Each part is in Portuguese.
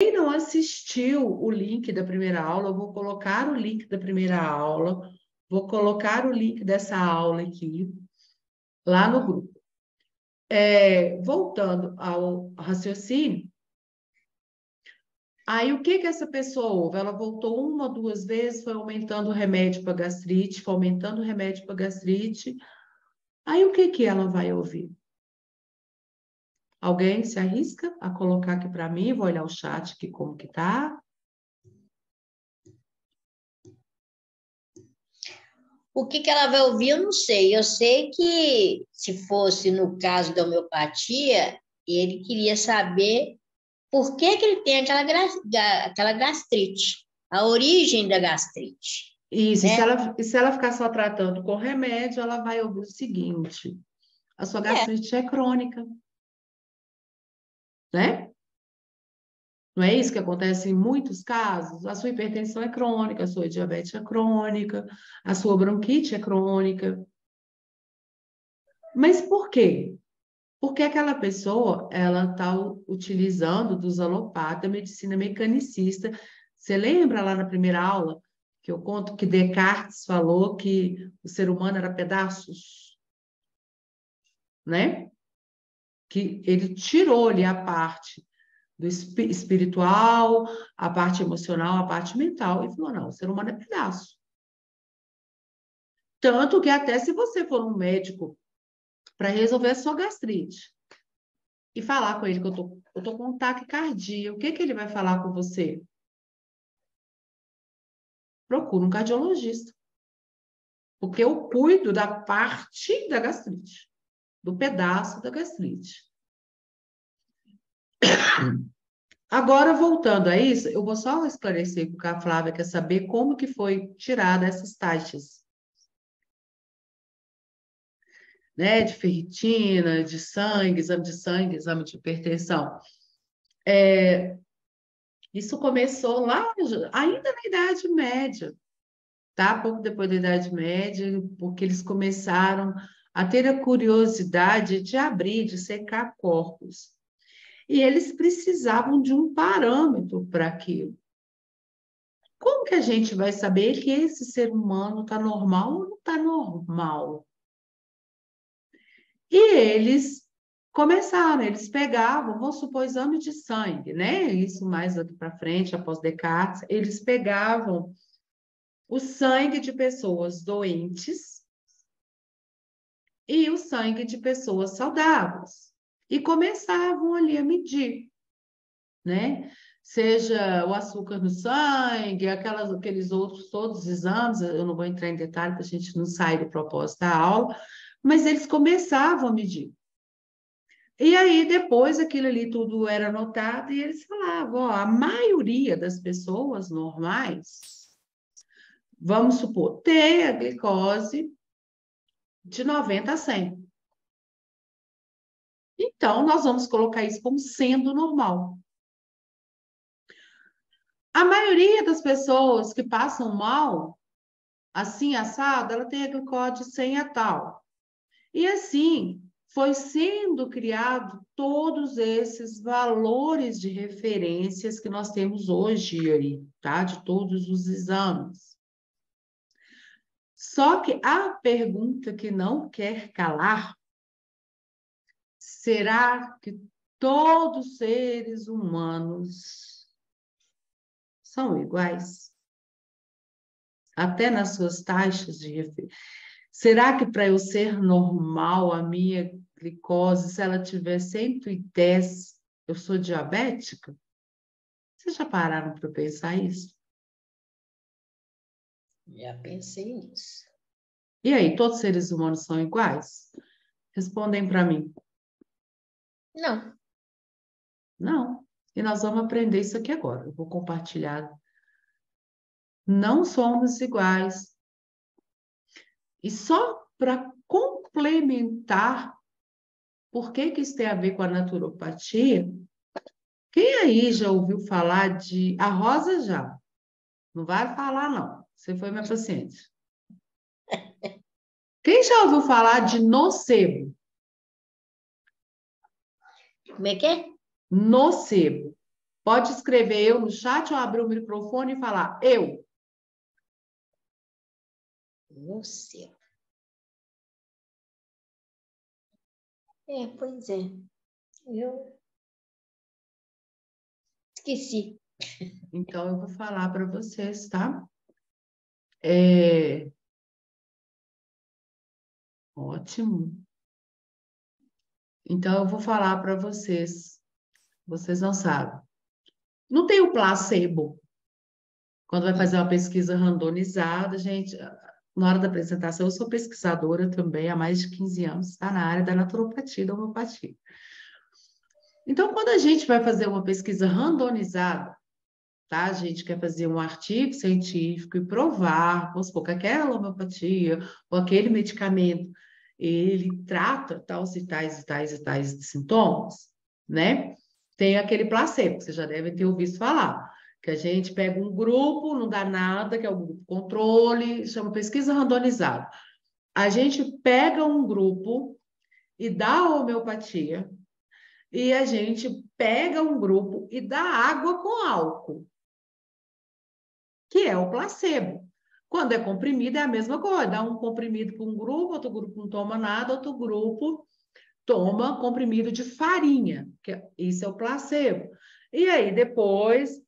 Quem não assistiu o link da primeira aula, eu vou colocar o link da primeira aula, vou colocar o link dessa aula aqui, lá no grupo. Voltando ao raciocínio, aí o que essa pessoa ouve? Ela voltou uma, duas vezes, foi aumentando o remédio para gastrite, foi aumentando o remédio para gastrite. Aí o que ela vai ouvir? Alguém se arrisca a colocar aqui para mim? Vou olhar o chat aqui como que tá. O que ela vai ouvir, eu não sei. Eu sei que, se fosse no caso da homeopatia, ele queria saber por que ele tem aquela gastrite, a origem da gastrite, Isso, né? e se ela ficar só tratando com remédio, ela vai ouvir o seguinte: a sua É, gastrite é crônica, né? Não é isso que acontece em muitos casos? A sua hipertensão é crônica, a sua diabetes é crônica, a sua bronquite é crônica. Mas por quê? Porque aquela pessoa, ela está utilizando dos alopatas, medicina mecanicista. Você lembra lá na primeira aula que eu conto que Descartes falou que o ser humano era pedaços, né? Que ele tirou ali a parte do espiritual, a parte emocional, a parte mental, e falou: não, o ser humano é pedaço. Tanto que até se você for um médico para resolver a sua gastrite e falar com ele que eu tô com um taquicardia, o que que ele vai falar com você? Procura um cardiologista, porque eu cuido da parte da gastrite, do pedaço da gastrite. Agora, voltando a isso, eu vou só esclarecer com a Flávia quer saber como que foi tirada essas taxas, né, de ferritina, de sangue, exame de hipertensão. Isso começou lá, ainda na Idade Média, tá? Pouco depois da Idade Média, porque eles começaram a ter a curiosidade de abrir, de secar corpos. E eles precisavam de um parâmetro para aquilo. Como que a gente vai saber que esse ser humano está normal ou não está normal? E eles começaram, eles pegavam, vamos supor, exame de sangue, né? Isso mais aqui para frente, após Descartes, eles pegavam o sangue de pessoas doentes e o sangue de pessoas saudáveis. E começavam ali a medir, né? Seja o açúcar no sangue, aqueles outros todos os exames, eu não vou entrar em detalhe para a gente não sair do propósito da aula, mas eles começavam a medir. E aí, depois, aquilo ali tudo era anotado e eles falavam, ó, a maioria das pessoas normais, vamos supor, tem a glicose de 90 a 100. Então, nós vamos colocar isso como sendo normal. A maioria das pessoas que passam mal, assim, assado, ela tem a glicose de 100 a tal. E assim, foi sendo criado todos esses valores de referências que nós temos hoje aí, tá? De todos os exames. Só que a pergunta que não quer calar, será que todos os seres humanos são iguais? Até nas suas taxas de referência. Será que para eu ser normal, a minha glicose, se ela tiver 110, eu sou diabética? Vocês já pararam para pensar isso? já pensei nisso. E aí, todos os seres humanos são iguais? Respondem para mim. Não. Não. E nós vamos aprender isso aqui agora. Eu vou compartilhar. Não somos iguais. E só para complementar, por que que isso tem a ver com a naturopatia? Quem aí já ouviu falar de... A Rosa já. Não vai falar, não. Você foi minha paciente. Quem já ouviu falar de nocebo? Como é que é? Nocebo. Pode escrever eu no chat ou abrir o microfone e falar eu. Você. Pois é. Eu esqueci. Então, eu vou falar para vocês, tá? Ótimo. Então, eu vou falar para vocês. Vocês não sabem. Não tem o placebo. Quando vai fazer uma pesquisa randomizada, gente, na hora da apresentação, eu sou pesquisadora também há mais de 15 anos, está na área da naturopatia e da homeopatia. Então, quando a gente vai fazer uma pesquisa randomizada, tá? A gente quer fazer um artigo científico e provar, vamos supor, que aquela homeopatia ou aquele medicamento, ele trata tais e tais e tais e tais sintomas, né? Tem aquele placebo, que você já deve ter ouvido falar, que a gente pega um grupo, não dá nada, que é o grupo controle, chama pesquisa randomizada. A gente pega um grupo e dá a homeopatia, e a gente pega um grupo e dá água com álcool, que é o placebo. Quando é comprimido, é a mesma coisa. Dá um comprimido para um grupo, outro grupo não toma nada, outro grupo toma comprimido de farinha, isso é o placebo. E aí, depois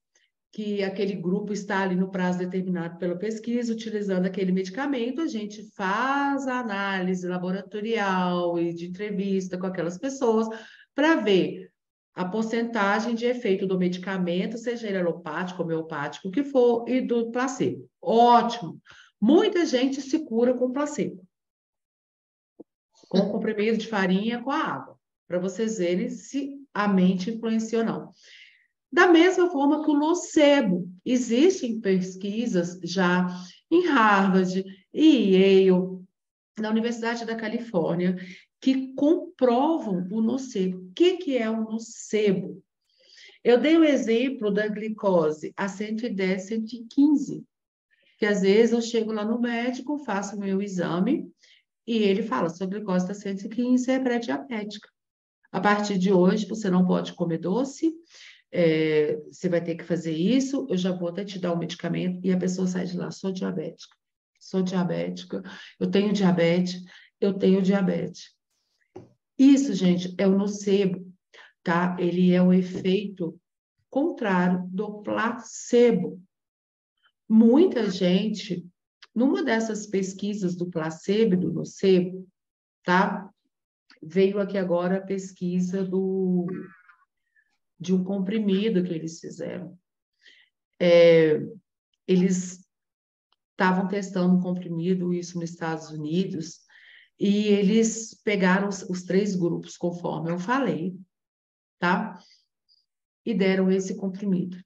que aquele grupo está ali no prazo determinado pela pesquisa, utilizando aquele medicamento, a gente faz a análise laboratorial e de entrevista com aquelas pessoas para ver a porcentagem de efeito do medicamento, seja ele alopático, homeopático, o que for, e do placebo. Ótimo! Muita gente se cura com placebo, com comprimido de farinha com a água, para vocês verem se a mente influencia ou não. Da mesma forma que o nocebo. Existem pesquisas já em Harvard e Yale, na Universidade da Califórnia, que comprovam o nocebo. O que é o nocebo? Eu dei o exemplo da glicose a 110, 115, que às vezes eu chego lá no médico, faço o meu exame e ele fala, sua glicose está 115, você é pré-diabética. A partir de hoje, você não pode comer doce, você vai ter que fazer isso, eu já vou até te dar o medicamento, e a pessoa sai de lá, sou diabética, eu tenho diabetes, eu tenho diabetes. Isso, gente, é o nocebo, tá? Ele é o efeito contrário do placebo. Muita gente, numa dessas pesquisas do placebo e do nocebo, tá? Veio aqui agora a pesquisa de um comprimido que eles fizeram. Eles estavam testando um comprimido, isso nos Estados Unidos, e eles pegaram os três grupos, conforme eu falei, tá? E deram esse comprimido.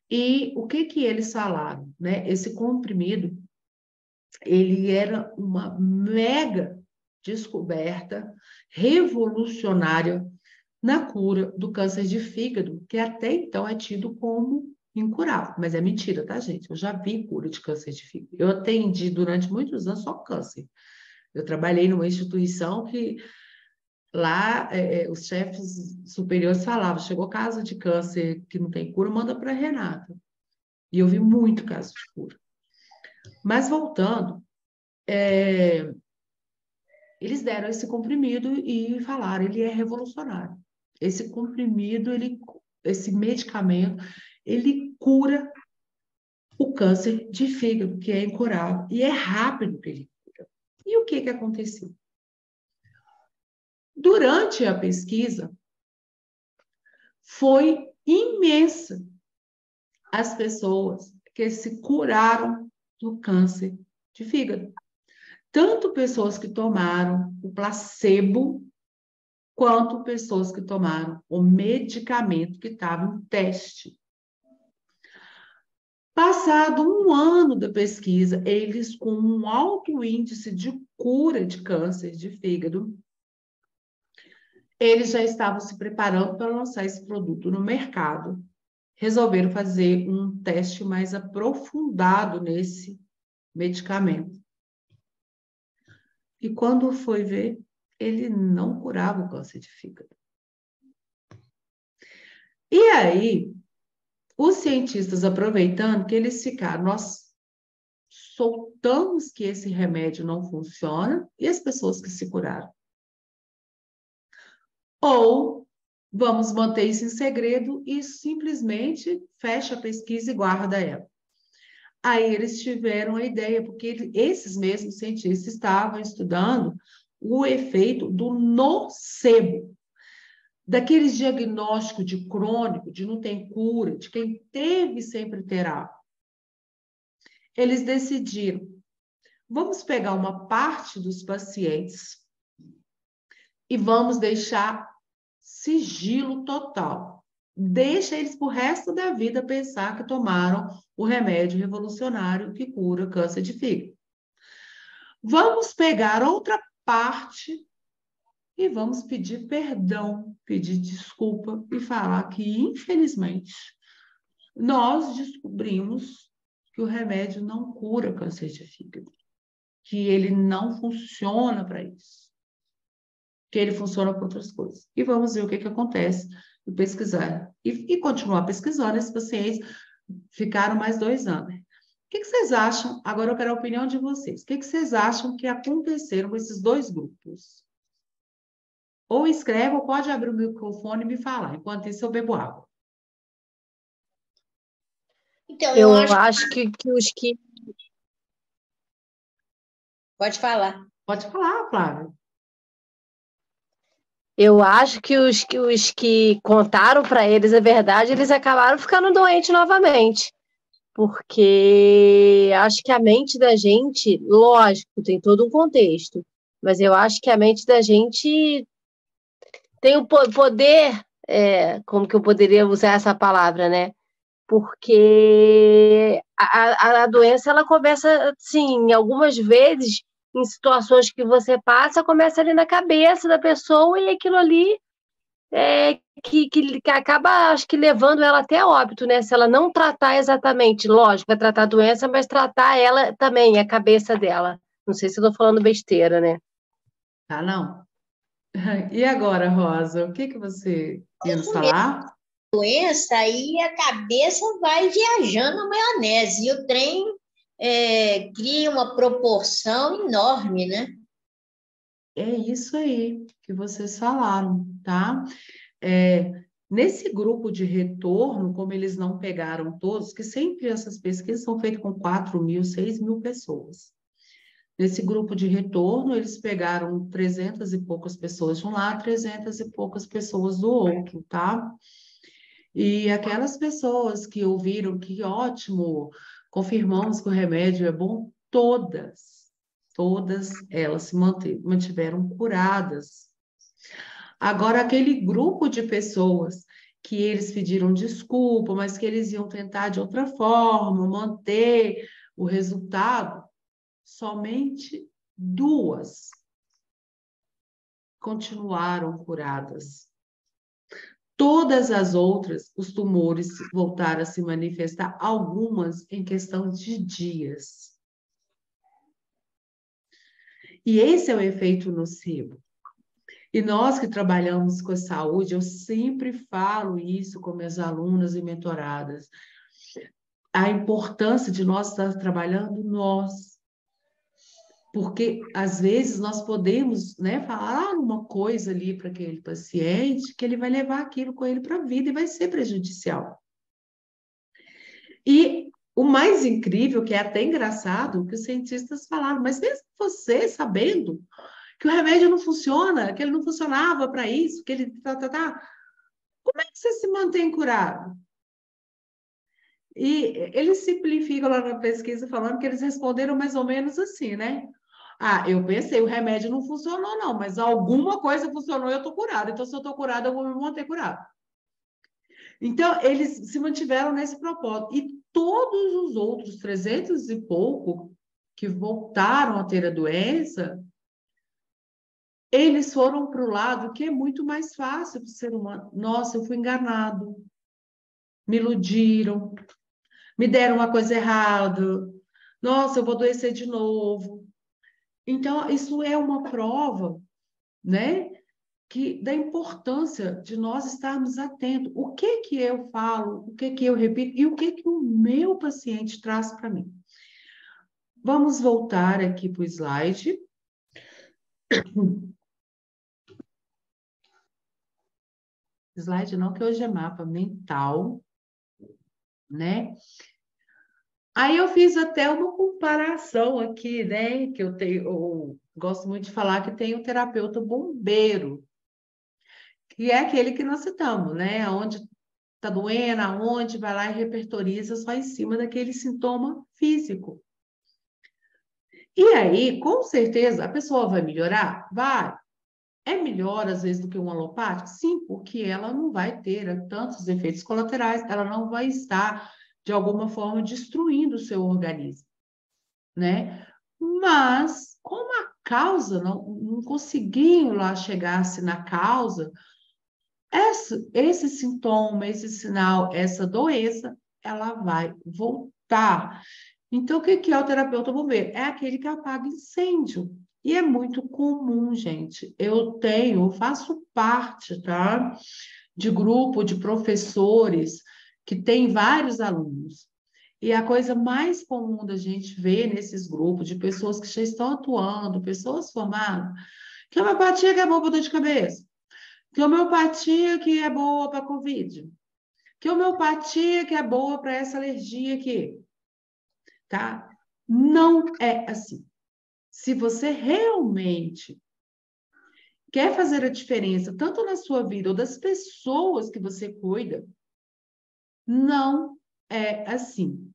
E o que eles falaram, né? Esse comprimido, ele era uma mega descoberta revolucionária na cura do câncer de fígado, que até então é tido como incurável. Mas é mentira, tá, gente? Eu já vi cura de câncer de fígado. Eu atendi durante muitos anos só câncer. Eu trabalhei numa instituição que lá os chefes superiores falavam, chegou caso de câncer que não tem cura, manda para Renata. E eu vi muito caso de cura. Mas voltando, eles deram esse comprimido e falaram, ele é revolucionário. Esse comprimido, esse medicamento, ele cura o câncer de fígado, que é incurável, e é rápido que ele cura. E o que aconteceu? Durante a pesquisa, foi imensa as pessoas que se curaram do câncer de fígado. Tanto pessoas que tomaram o placebo, quanto pessoas que tomaram o medicamento que estava em teste. Passado um ano da pesquisa, eles com um alto índice de cura de câncer de fígado, eles já estavam se preparando para lançar esse produto no mercado. Resolveram fazer um teste mais aprofundado nesse medicamento. E quando foi ver, ele não curava o câncer de fígado. E aí, os cientistas, aproveitando que eles ficaram, nós soltamos que esse remédio não funciona, e as pessoas que se curaram. Ou vamos manter isso em segredo e simplesmente fecha a pesquisa e guarda ela. Aí eles tiveram a ideia, porque esses mesmos cientistas estavam estudando o efeito do nocebo, daqueles diagnósticos de crônico, de não tem cura, de quem teve sempre terá. Eles decidiram, vamos pegar uma parte dos pacientes e vamos deixar sigilo total. Deixa eles pro resto da vida pensar que tomaram o remédio revolucionário que cura câncer de fígado. Vamos pegar outra parte e vamos pedir perdão, pedir desculpa e falar que, infelizmente, nós descobrimos que o remédio não cura câncer de fígado, que ele não funciona para isso, que ele funciona para outras coisas. E vamos ver o que acontece e pesquisar. E continuar pesquisando. Esses pacientes ficaram mais 2 anos. O que vocês acham? Agora eu quero a opinião de vocês. O que vocês acham que aconteceram com esses 2 grupos? Ou escreve, ou pode abrir o microfone e me falar. Enquanto isso, eu bebo água. Então, eu Eu acho. acho que os que. Pode falar. Pode falar, Flávio. Eu acho que os que contaram para eles a verdade, eles acabaram ficando doentes novamente. Porque acho que a mente da gente, lógico, tem todo um contexto, mas eu acho que a mente da gente tem o poder, como que eu poderia usar essa palavra, né? Porque a doença, ela começa, assim, algumas vezes, em situações que você passa, começa ali na cabeça da pessoa e aquilo ali que acaba, acho que, levando ela até óbito, né? Se ela não tratar exatamente, lógico, vai tratar a doença, mas tratar ela também, a cabeça dela. Não sei se eu estou falando besteira, né? Tá, não? E agora, Rosa, o que você ia nos Isso mesmo. falar? Doença, aí a cabeça vai viajando na maionese. E o trem cria uma proporção enorme, né? É isso aí que vocês falaram, tá? Nesse grupo de retorno, como eles não pegaram todos, que sempre essas pesquisas são feitas com 4.000, 6.000 pessoas. Nesse grupo de retorno, eles pegaram 300 e poucas pessoas de um lado, 300 e poucas pessoas do outro, tá? E aquelas pessoas que ouviram que ótimo, confirmamos que o remédio é bom, todas elas se mantiveram curadas. Agora, aquele grupo de pessoas que eles pediram desculpa, mas que eles iam tentar de outra forma manter o resultado, somente 2 continuaram curadas. Todas as outras, os tumores voltaram a se manifestar, algumas em questão de dias. E esse é o efeito nocebo. E nós que trabalhamos com a saúde, eu sempre falo isso com meus alunos e mentoradas, a importância de nós estar trabalhando nós. Porque, às vezes, nós podemos, né, falar uma coisa ali para aquele paciente que ele vai levar aquilo com ele para a vida e vai ser prejudicial. E o mais incrível, que é até engraçado, que os cientistas falaram, mas mesmo você sabendo que o remédio não funciona, que ele não funcionava para isso, que ele como é que você se mantém curado? E eles simplificam lá na pesquisa falando que eles responderam mais ou menos assim, né? Ah, eu pensei, o remédio não funcionou, não, mas alguma coisa funcionou e eu estou curada. Então, se eu estou curada, eu vou me manter curada. Então, eles se mantiveram nesse propósito. E todos os outros 300 e pouco que voltaram a ter a doença, eles foram para o lado que é muito mais fácil para o ser humano. Nossa, eu fui enganado, me iludiram, me deram uma coisa errada. Nossa, eu vou adoecer de novo. Então, isso é uma prova, né? da importância de nós estarmos atentos. O que que eu falo, o que que eu repito e o que que o meu paciente traz para mim. Vamos voltar aqui para o slide. Slide não, que hoje é mapa mental, né? Aí eu fiz até uma comparação aqui, né? Que eu gosto muito de falar que tem o terapeuta bombeiro, que é aquele que nós citamos, né? Onde está doendo, aonde, vai lá e repertoriza só em cima daquele sintoma físico. E aí, com certeza, a pessoa vai melhorar? Vai. É melhor, às vezes, do que um alopático? Sim, porque ela não vai ter tantos efeitos colaterais, ela não vai estar, de alguma forma, destruindo o seu organismo, né? Mas, como a causa, não conseguiu lá chegar-se na causa, esse sintoma, esse sinal, essa doença, ela vai voltar. Então, o que é o terapeuta bombeiro? É aquele que apaga incêndio. E é muito comum, gente. Eu faço parte, tá? De grupo de professores que tem vários alunos. E a coisa mais comum da gente ver nesses grupos de pessoas que já estão atuando, pessoas formadas, que a homeopatia que é boa para dor de cabeça, que a homeopatia que é boa para Covid, que a homeopatia que é boa para essa alergia aqui, tá? Não é assim. Se você realmente quer fazer a diferença, tanto na sua vida ou das pessoas que você cuida, não é assim.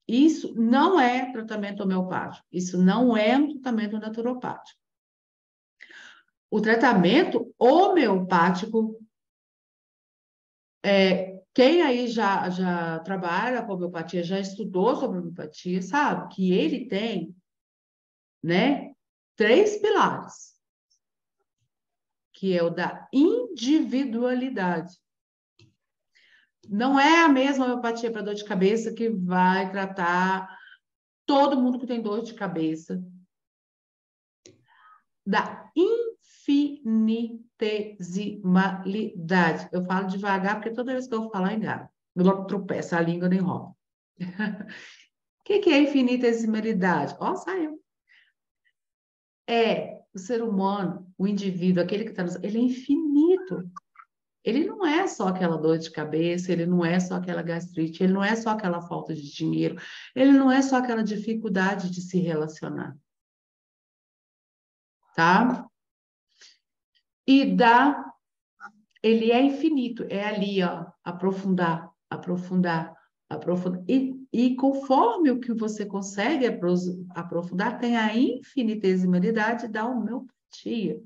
Isso não é tratamento homeopático, isso não é um tratamento naturopático. O tratamento homeopático, quem aí já trabalha com homeopatia, já estudou sobre homeopatia, sabe que ele tem, né, 3 pilares, que é o da individualidade. Não é a mesma homeopatia para dor de cabeça que vai tratar todo mundo que tem dor de cabeça. Da infinitesimalidade. Eu falo devagar, porque toda vez que eu falar, engano. Eu logo tropeço, a língua nem rola. O que é infinitesimalidade? Ó, saiu. É o ser humano, o indivíduo, aquele que está no... Ele é infinito. Ele não é só aquela dor de cabeça, ele não é só aquela gastrite, ele não é só aquela falta de dinheiro, ele não é só aquela dificuldade de se relacionar. Tá? Ele é infinito, é ali, ó, aprofundar, aprofundar, aprofundar. E conforme o que você consegue aprofundar, tem a infinitesimalidade da homeopatia,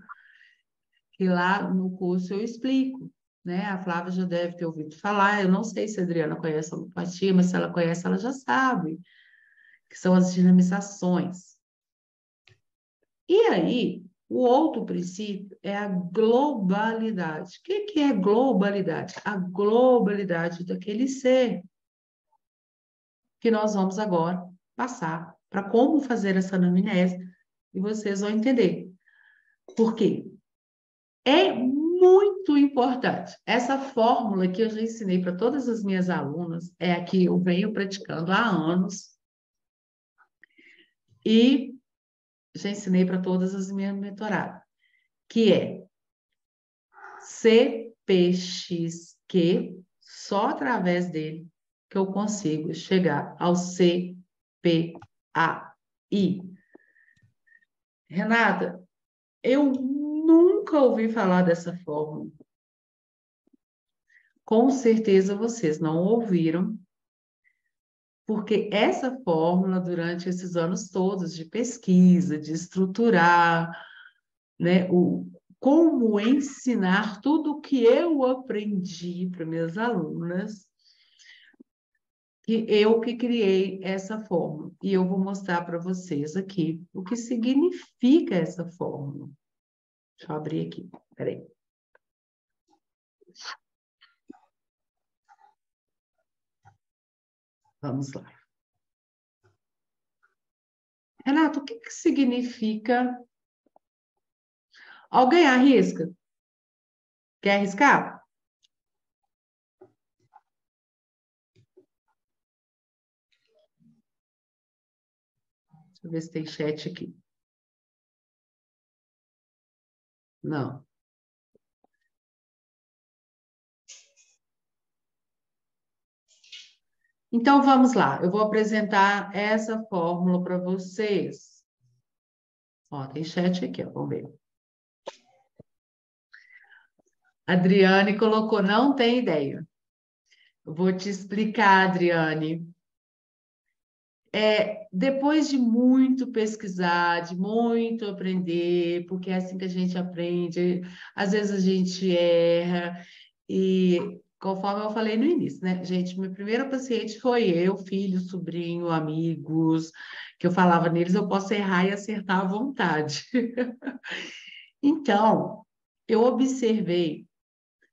que lá no curso eu explico, né? A Flávia já deve ter ouvido falar, eu não sei se a Adriana conhece a homeopatia, mas se ela conhece, ela já sabe, que são as dinamizações. E aí, o outro princípio é a globalidade. O que é globalidade? A globalidade daquele ser que nós vamos agora passar para como fazer essa anamnese e vocês vão entender. Por quê? É muito importante. Essa fórmula que eu já ensinei para todas as minhas alunas é a que eu venho praticando há anos e já ensinei para todas as minhas mentoradas, que é CPXQ, só através dele que eu consigo chegar ao CPAI. Renata, eu nunca ouvi falar dessa fórmula. Com certeza vocês não ouviram, porque essa fórmula, durante esses anos todos de pesquisa, de estruturar, né, como ensinar tudo o que eu aprendi para minhas alunas, que eu que criei essa fórmula. E eu vou mostrar para vocês aqui o que significa essa fórmula. Deixa eu abrir aqui, peraí. Vamos lá. Renato, o que significa... Alguém arrisca? Quer arriscar? Deixa eu ver se tem chat aqui. Não. Então, vamos lá. Eu vou apresentar essa fórmula para vocês. Ó, tem chat aqui, ó. Vamos ver. Adriane colocou, não tem ideia. Eu vou te explicar, Adriane. Depois de muito pesquisar, de muito aprender, porque é assim que a gente aprende, às vezes a gente erra, e conforme eu falei no início, né? Gente, meu primeiro paciente foi eu, filho, sobrinho, amigos, que eu falava neles, eu posso errar e acertar à vontade. Então, eu observei,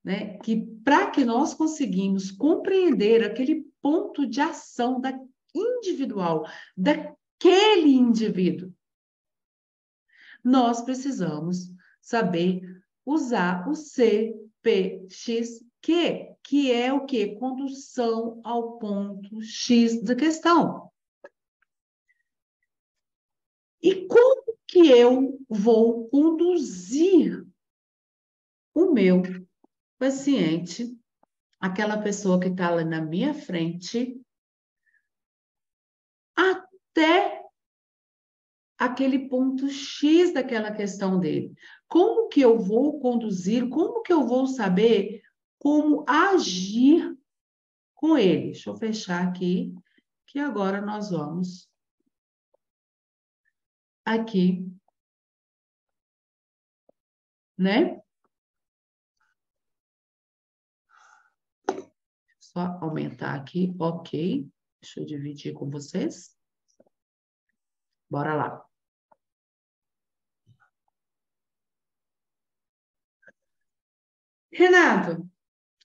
né, que para que nós conseguimos compreender aquele ponto de ação individual daquele indivíduo, nós precisamos saber usar o CPXQ, que é o quê? Condução ao ponto X da questão. E como que eu vou conduzir o meu paciente, aquela pessoa que está lá na minha frente, até aquele ponto X daquela questão dele? Como que eu vou conduzir? Como que eu vou saber como agir com ele? Deixa eu fechar aqui, que agora nós vamos aqui, né? Só aumentar aqui, ok. Deixa eu dividir com vocês. Bora lá. Renato,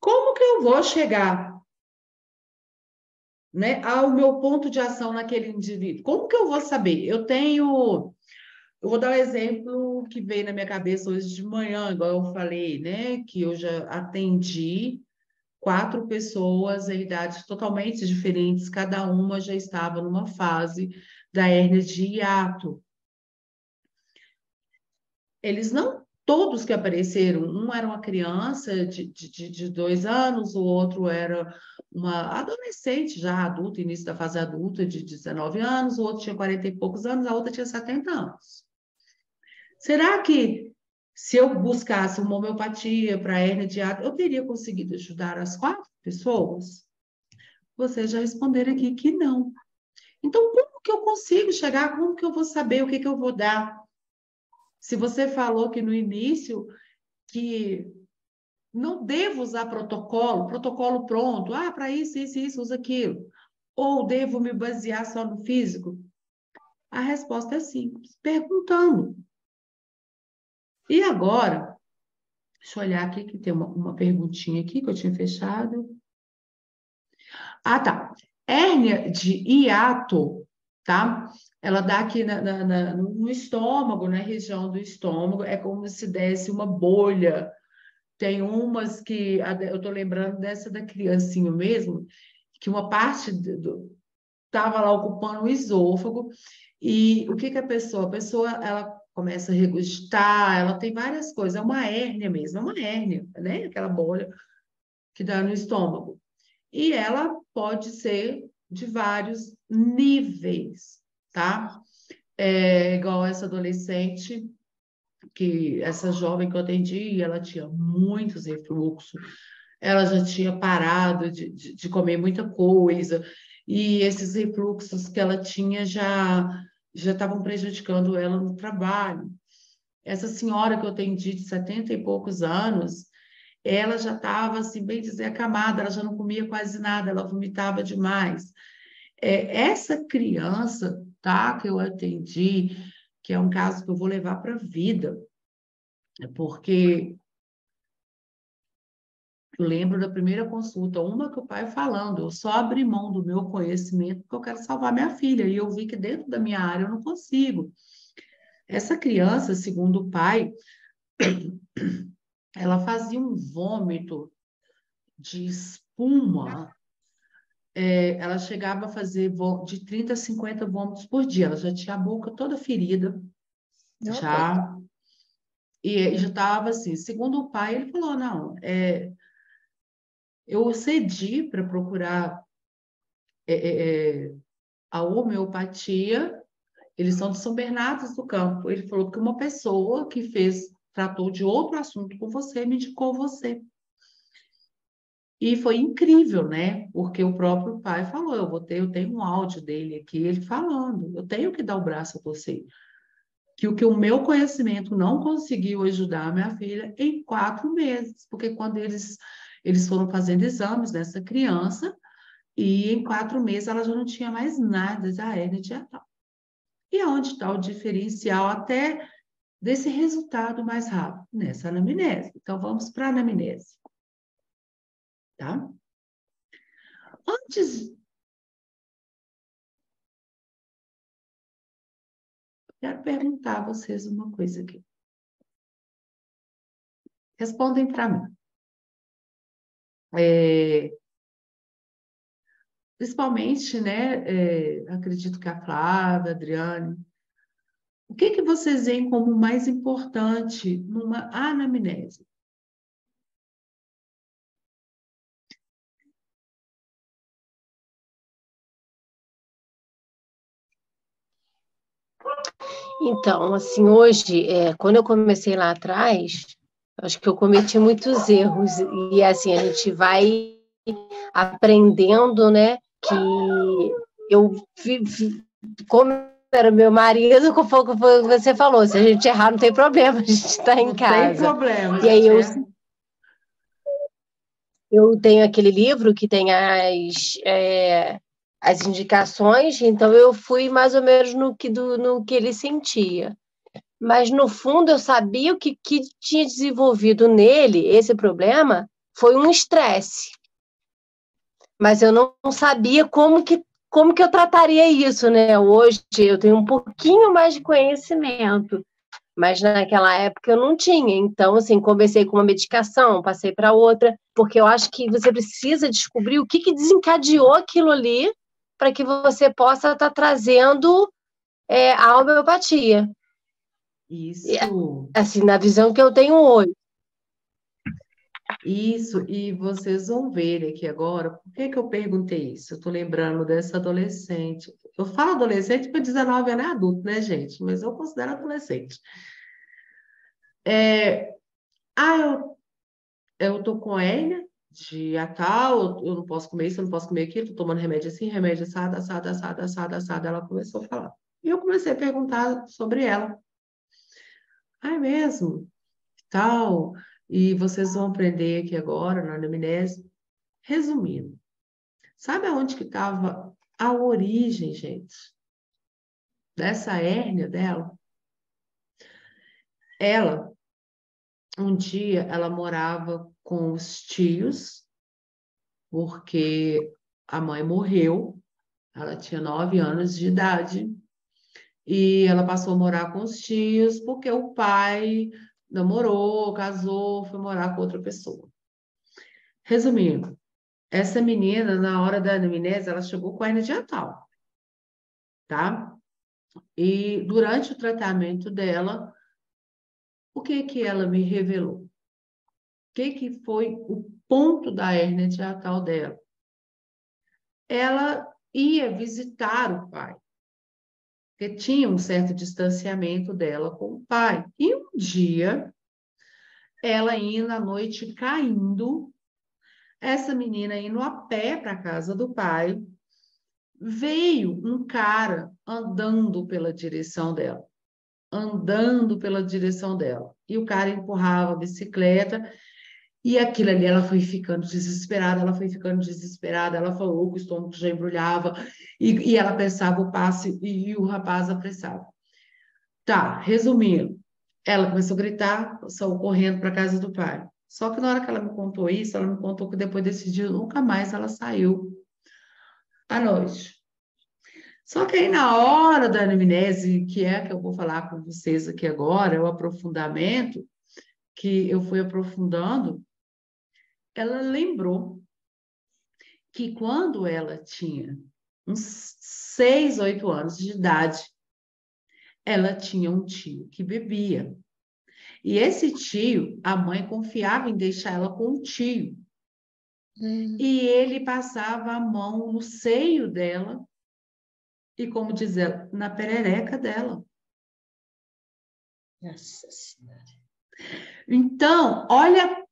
como que eu vou chegar, né, ao meu ponto de ação naquele indivíduo? Como que eu vou saber? Eu vou dar um exemplo que veio na minha cabeça hoje de manhã, igual eu falei, né, que eu já atendi 4 pessoas em idades totalmente diferentes, cada uma já estava numa fase da hérnia de hiato. Eles não todos que apareceram, um era uma criança de 2 anos, o outro era uma adolescente já adulta, início da fase adulta, de 19 anos, o outro tinha 40 e poucos anos, a outra tinha 70 anos. Será que se eu buscasse uma homeopatia para hérnia de hiato, eu teria conseguido ajudar as 4 pessoas? Vocês já responderam aqui que não. Então, como que eu consigo chegar? Como que eu vou saber o que que eu vou dar? Se você falou que no início que não devo usar protocolo pronto, para isso, usa aquilo. Ou devo me basear só no físico? A resposta é simples, perguntando. E agora, deixa eu olhar aqui que tem uma perguntinha aqui que eu tinha fechado. Ah, tá. Hérnia de hiato, tá? Ela dá aqui no estômago, na região do estômago, é como se desse uma bolha. Tem umas que, eu tô lembrando dessa da criancinha mesmo, que uma parte estava lá ocupando o esôfago, e o que que a pessoa? A pessoa, ela começa a regurgitar, ela tem várias coisas, é uma hérnia mesmo, é uma hérnia, né? Aquela bolha que dá no estômago. E ela pode ser de vários níveis, tá? Igual essa adolescente, essa jovem que eu atendi, ela tinha muitos refluxos, ela já tinha parado de comer muita coisa, e esses refluxos que ela tinha já estavam prejudicando ela no trabalho. Essa senhora que eu atendi de 70 e poucos anos, ela já estava, assim, bem dizer, acamada, ela já não comia quase nada, ela vomitava demais. Essa criança, tá, que eu atendi, que é um caso que eu vou levar para a vida, porque eu lembro da primeira consulta, uma que o pai falando, eu só abri mão do meu conhecimento porque eu quero salvar minha filha, e eu vi que dentro da minha área eu não consigo. Essa criança, segundo o pai, ela fazia um vômito de espuma. Ela chegava a fazer de 30 a 50 vômitos por dia. Ela já tinha a boca toda ferida, Não, coitada. já. E já estava assim. Segundo o pai, ele falou: não, eu cedi para procurar a homeopatia. Eles são de São Bernardo do Campo. Ele falou que uma pessoa que tratou de outro assunto com você, me indicou você. E foi incrível, né? Porque o próprio pai falou, eu tenho um áudio dele aqui, ele falando, eu tenho que dar o braço a você. Que o meu conhecimento não conseguiu ajudar a minha filha em 4 meses, porque quando eles foram fazendo exames dessa criança, e em 4 meses ela já não tinha mais nada da hernia hiatal. E onde está o diferencial até desse resultado mais rápido? Nessa anamnese. Então, vamos para a anamnese. Tá? Antes, quero perguntar a vocês uma coisa aqui. Respondem para mim. Principalmente, né? Acredito que a Flávia, a Adriane. O que vocês veem como mais importante numa anamnese? Então, assim, hoje, quando eu comecei lá atrás, acho que eu cometi muitos erros. E, assim, a gente vai aprendendo, né, que eu, como era meu marido, como você falou, se a gente errar, não tem problema, a gente está em casa. Não tem problema, E aí gente. eu tenho aquele livro que tem as indicações, então eu fui mais ou menos no que ele sentia. Mas, no fundo, eu sabia o que tinha desenvolvido nele, esse problema, foi um estresse. Mas eu não sabia como que eu trataria isso, né? Hoje eu tenho um pouquinho mais de conhecimento, mas naquela época eu não tinha. Então, assim, comecei com uma medicação, passei para outra, porque eu acho que você precisa descobrir o que desencadeou aquilo ali para que você possa estar trazendo a homeopatia. Isso. Assim, na visão que eu tenho hoje. Isso, e vocês vão ver aqui agora, por que eu perguntei isso? Eu estou lembrando dessa adolescente. Eu falo adolescente para 19 anos é adulto, né, gente? Mas eu considero adolescente. Eu tô com hérnia de atal, eu não posso comer isso, eu não posso comer aquilo, tô tomando remédio assim, remédio assado, assado, assado, assado, assado. Ela começou a falar. E eu comecei a perguntar sobre ela. É mesmo? Tal. E vocês vão aprender aqui agora, na anamnese. Resumindo, sabe aonde que estava a origem, gente, dessa hérnia dela? Ela, um dia, ela morava com os tios, porque a mãe morreu, ela tinha 9 anos de idade, e ela passou a morar com os tios, porque o pai namorou, casou, foi morar com outra pessoa. Resumindo, essa menina, na hora da anamnese, ela chegou com a hernia de hiatal, tá? E durante o tratamento dela, o que ela me revelou? O que foi o ponto da hérnia hiatal dela? Ela ia visitar o pai, porque tinha um certo distanciamento dela com o pai. E um dia, ela indo à noite caindo, essa menina indo a pé para a casa do pai, veio um cara andando pela direção dela. E o cara empurrava a bicicleta, e aquilo ali ela foi ficando desesperada, ela falou que o estômago já embrulhava, e ela pensava o passe, e o rapaz apressava. Tá, resumindo, ela começou a gritar, saiu correndo para a casa do pai. Só que na hora que ela me contou isso, ela me contou que depois desse dia nunca mais ela saiu à noite. Só que aí na hora da anamnese, que é que eu vou falar com vocês aqui agora, é o aprofundamento, que eu fui aprofundando, ela lembrou que quando ela tinha uns 6, 8 anos de idade, ela tinha um tio que bebia. E esse tio, a mãe confiava em deixar ela com o tio. E ele passava a mão no seio dela e, como diz ela, na perereca dela. Nossa Senhora. Então, olha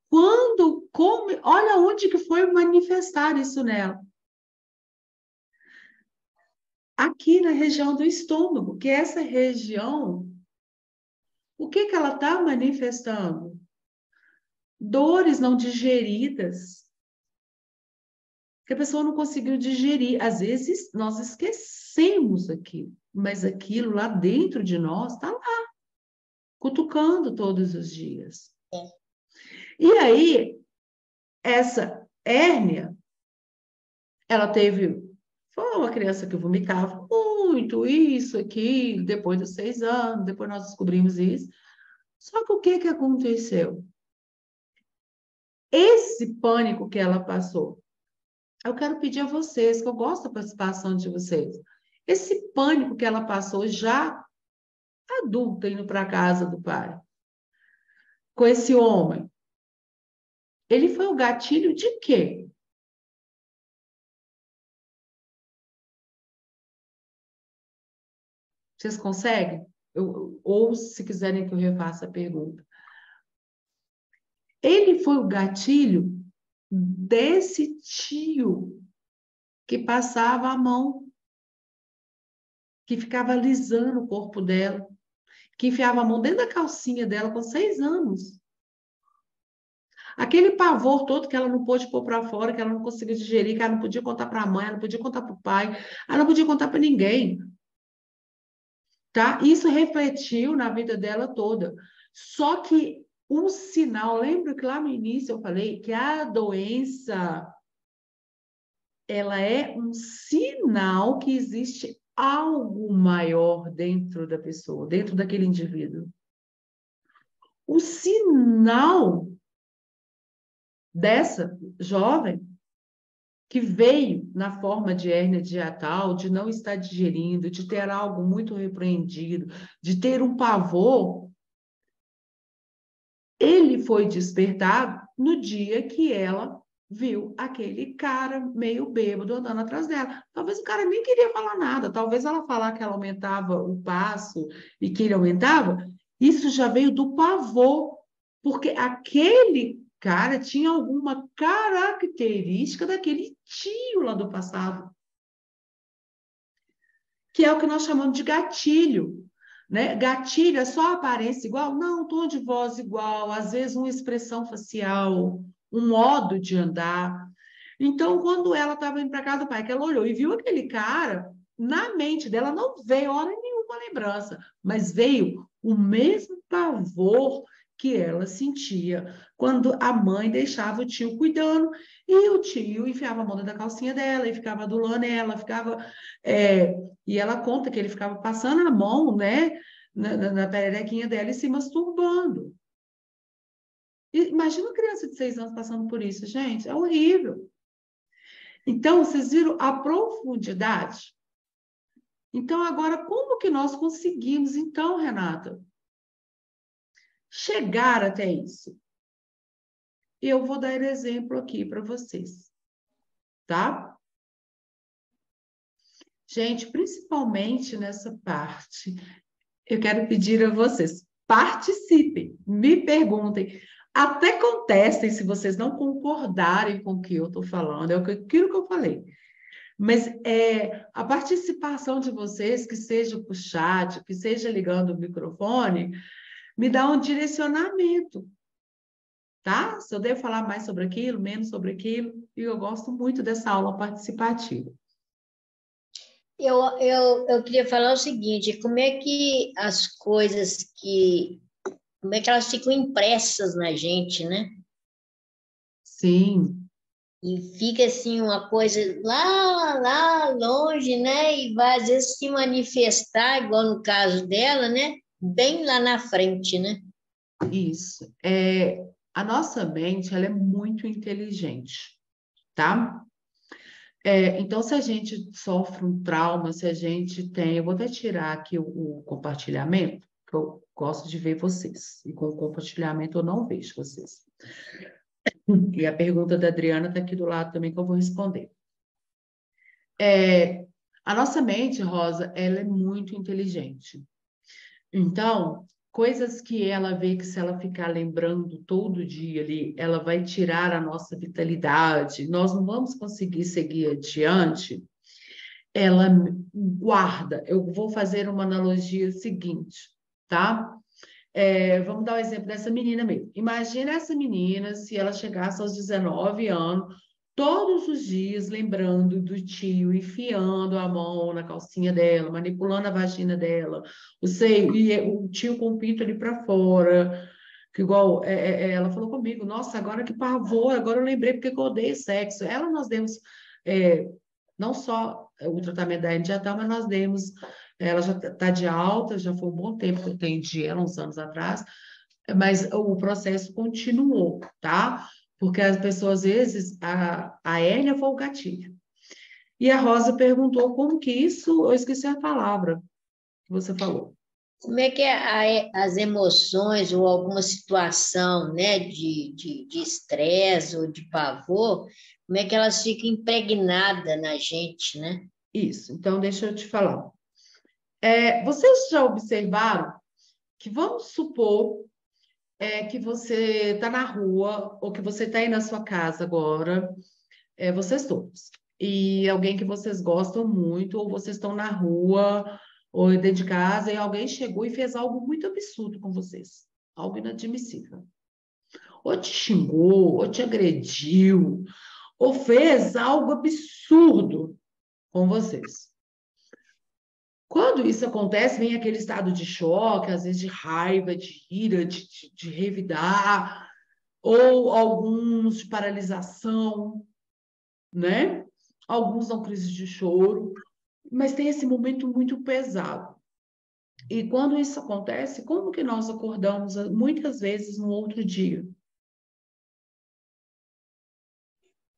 olha onde que foi manifestar isso nela. Aqui na região do estômago, que essa região, o que que ela está manifestando? Dores não digeridas, que a pessoa não conseguiu digerir. Às vezes, nós esquecemos aquilo, mas aquilo lá dentro de nós está lá, cutucando todos os dias. E aí, essa hérnia, ela foi uma criança que vomitava muito, isso, aquilo, depois dos 6 anos, depois nós descobrimos isso. Só que o que que aconteceu? Esse pânico que ela passou, eu quero pedir a vocês, que eu gosto da participação de vocês, esse pânico que ela passou já adulta, indo para a casa do pai, com esse homem, ele foi o gatilho de quê? Vocês conseguem? Ou se quiserem que eu refaça a pergunta. Ele foi o gatilho desse tio que passava a mão, que ficava alisando o corpo dela, que enfiava a mão dentro da calcinha dela com 6 anos. Aquele pavor todo que ela não pôde pôr para fora, que ela não conseguia digerir, que ela não podia contar para a mãe, ela não podia contar para o pai, ela não podia contar para ninguém. Tá? Isso refletiu na vida dela toda. Só que um sinal, lembra que lá no início eu falei que a doença ela é um sinal que existe algo maior dentro da pessoa, dentro daquele indivíduo. O sinal dessa jovem que veio na forma de hérnia hiatal, de não estar digerindo, de ter algo muito repreendido, de ter um pavor, ele foi despertado no dia que ela viu aquele cara meio bêbado andando atrás dela. Talvez o cara nem queria falar nada, talvez ela falar que ela aumentava o passo e que ele aumentava, isso já veio do pavor, porque aquele cara tinha alguma característica daquele tio lá do passado, que é o que nós chamamos de gatilho. Né? Gatilho é só aparência igual? Não, tom de voz igual, às vezes uma expressão facial, um modo de andar. Então, quando ela estava indo para casa do pai, que ela olhou e viu aquele cara, na mente dela não veio hora nenhuma lembrança, mas veio o mesmo pavor que ela sentia quando a mãe deixava o tio cuidando e o tio enfiava a mão dentro da calcinha dela e ficava adulando ela, e ela conta que ele ficava passando a mão, né, na pererequinha dela e se masturbando. E imagina uma criança de 6 anos passando por isso, gente, é horrível. Então, vocês viram a profundidade? Então, agora, como que nós conseguimos, então, Renata, chegar até isso? Eu vou dar exemplo aqui para vocês, tá? Gente, principalmente nessa parte, eu quero pedir a vocês, participem, me perguntem, até contestem se vocês não concordarem com o que eu estou falando, é aquilo que eu falei. Mas a participação de vocês, que seja por chat, que seja ligando o microfone, me dá um direcionamento, tá? Se eu devo falar mais sobre aquilo, menos sobre aquilo, e eu gosto muito dessa aula participativa. Eu queria falar o seguinte, como é que as coisas como é que elas ficam impressas na gente, né? Sim. E fica assim uma coisa lá longe, né? E vai às vezes se manifestar, igual no caso dela, né? Bem lá na frente, né? Isso. A nossa mente, ela é muito inteligente, tá? Então, se a gente sofre um trauma, se a gente tem... Eu vou até tirar aqui o compartilhamento, que eu gosto de ver vocês. E com o compartilhamento eu não vejo vocês. E a pergunta da Adriana está aqui do lado também, que eu vou responder. A nossa mente, Rosa, ela é muito inteligente. Então, coisas que ela vê que se ela ficar lembrando todo dia ali, ela vai tirar a nossa vitalidade, nós não vamos conseguir seguir adiante, ela guarda. Eu vou fazer uma analogia seguinte, tá? Vamos dar o exemplo dessa menina mesmo. Imagina essa menina se ela chegasse aos 19 anos, todos os dias lembrando do tio, enfiando a mão na calcinha dela, manipulando a vagina dela, o seio, e o tio com o pinto ali para fora, que igual ela falou comigo, nossa, agora que pavor, agora eu lembrei porque eu odeio sexo. Nós demos não só o tratamento da antidiatal, mas nós demos, ela já está de alta, já foi um bom tempo que eu atendi ela, uns anos atrás, mas o processo continuou, tá? Porque as pessoas, às vezes, a hérnia foi o gatilho. E a Rosa perguntou como que isso, eu esqueci a palavra que você falou. Como é que as emoções ou alguma situação, né, de estresse ou de pavor, como é que elas ficam impregnadas na gente, né? Isso, então deixa eu te falar. Vocês já observaram que, vamos supor, que você está na rua ou que você está aí na sua casa agora, vocês todos, e alguém que vocês gostam muito, ou vocês estão na rua ou dentro de casa e alguém chegou e fez algo muito absurdo com vocês, algo inadmissível. Ou te xingou, ou te agrediu, ou fez algo absurdo com vocês. Quando isso acontece, vem aquele estado de choque, às vezes de raiva, de ira, de revidar, ou alguns de paralisação, né? Alguns dão crise de choro, mas tem esse momento muito pesado. E quando isso acontece, como que nós acordamos muitas vezes no outro dia?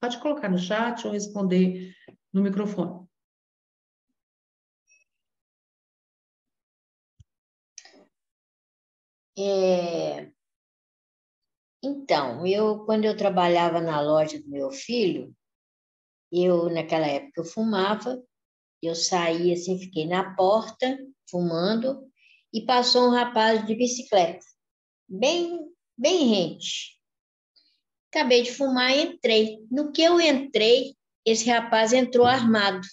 Pode colocar no chat ou responder no microfone. Então, quando eu trabalhava na loja do meu filho, naquela época, eu fumava, eu saí assim, fiquei na porta, fumando, e passou um rapaz de bicicleta, bem, bem rente. Acabei de fumar e entrei. No que eu entrei, esse rapaz entrou armado.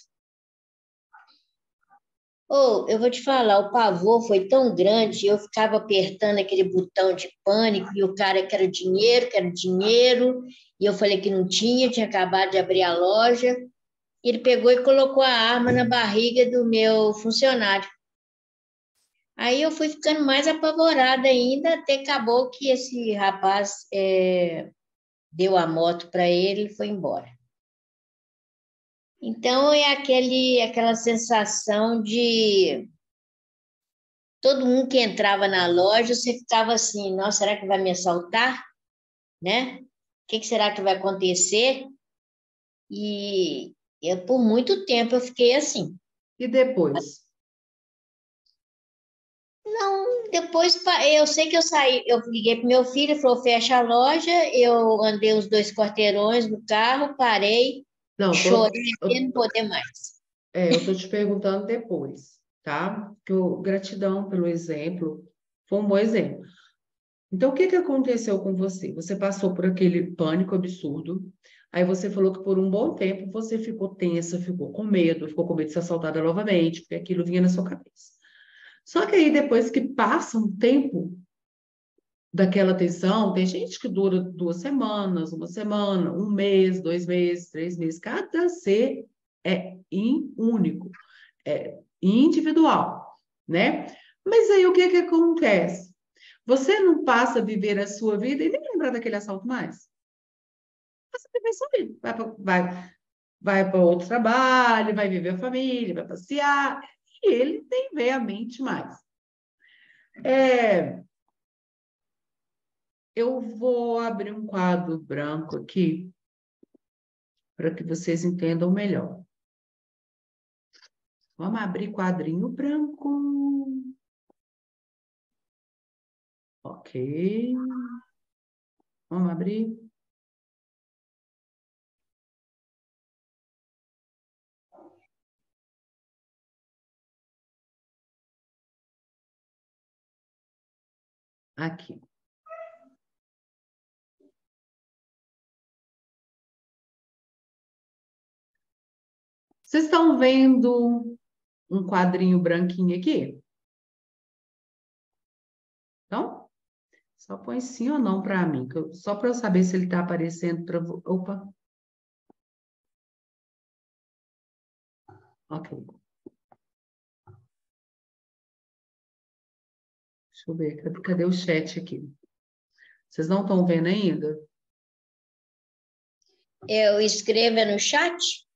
Eu vou te falar, o pavor foi tão grande, eu ficava apertando aquele botão de pânico, e o cara quer dinheiro, e eu falei que não tinha acabado de abrir a loja. Ele pegou e colocou a arma na barriga do meu funcionário. Aí eu fui ficando mais apavorada ainda, até acabou que esse rapaz deu a moto para ele e foi embora. Então, é aquela sensação de todo mundo que entrava na loja, você ficava assim, nossa, será que vai me assaltar? Né? O que será que vai acontecer? E por muito tempo eu fiquei assim. E depois? Não, depois eu sei que eu saí, eu liguei para meu filho, ele falou, fecha a loja, eu andei os 2 quarteirões no carro, parei, Não, chorei até não poder mais. eu estou te perguntando depois, tá? Gratidão pelo exemplo, foi um bom exemplo. Então, o que que aconteceu com você? Você passou por aquele pânico absurdo, aí você falou que por um bom tempo você ficou tensa, ficou com medo de ser assaltada novamente, porque aquilo vinha na sua cabeça. Só que aí, depois que passa um tempo daquela tensão, tem gente que dura 2 semanas, uma semana, um mês, 2 meses, 3 meses. Cada ser é único, é individual, né? Mas aí o que que acontece? Você não passa a viver a sua vida e nem lembrar daquele assalto mais. Passa a viver a sua vida. Vai para outro trabalho, vai viver a família, vai passear, e ele nem vê a mente mais. eu vou abrir um quadro branco aqui para que vocês entendam melhor. Vamos abrir quadrinho branco. Ok. Vamos abrir. Aqui. Vocês estão vendo um quadrinho branquinho aqui? Então, só põe sim ou não para mim, só para eu saber se ele está aparecendo para... Opa. Ok. Deixa eu ver, cadê o chat aqui? Vocês não estão vendo ainda? Eu escrevo no chat?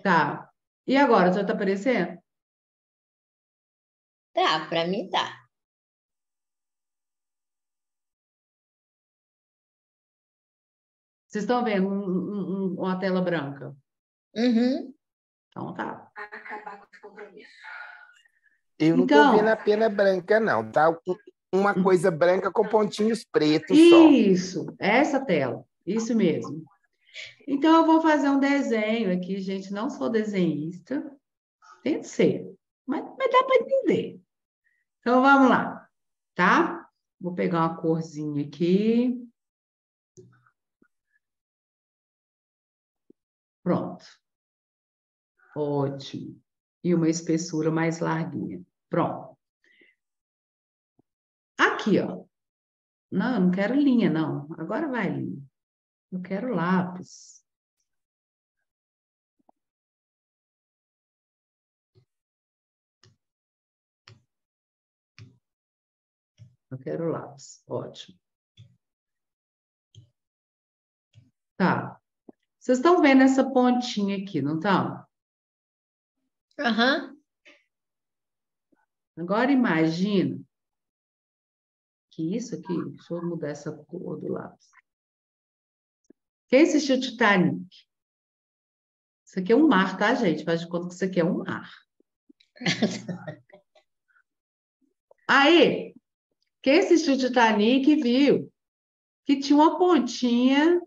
Tá. E agora, já está aparecendo? Tá, para mim tá. Vocês estão vendo uma tela branca? Uhum. Então tá. Acabar com o compromisso. Eu não estou Então, vendo a pena branca, não. Tá uma coisa branca com pontinhos pretos só. isso, essa tela, isso mesmo. Então, eu vou fazer um desenho aqui, gente. Não sou desenhista, tento ser, mas dá para entender. Então, vamos lá, tá? Vou pegar uma corzinha aqui. Pronto. Ótimo. E uma espessura mais larguinha. Pronto. Aqui, ó. Não, eu não quero linha, não. Agora vai linha. Eu quero lápis. Eu quero lápis. Ótimo. Tá. Vocês estão vendo essa pontinha aqui, não estão? Aham. Agora imagina que isso aqui, deixa eu mudar essa cor do lápis. Quem assistiu Titanic? Isso aqui é um mar, tá, gente? Faz de conta que isso aqui é um mar. Aí, quem assistiu Titanic viu que tinha uma pontinha,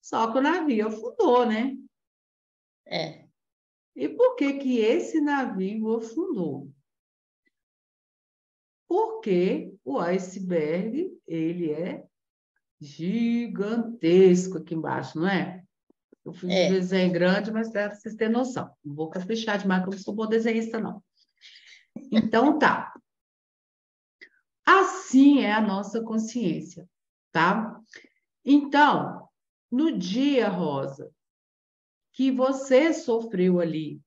só que o navio afundou, né? É. E por que que esse navio afundou? Porque o iceberg, ele é gigantesco aqui embaixo, não é? Eu fiz um desenho grande, mas para vocês terem noção. Não vou caprichar demais, porque eu não sou bom desenhista, não. Então, tá. Assim é a nossa consciência, tá? Então, no dia, Rosa, que você sofreu ali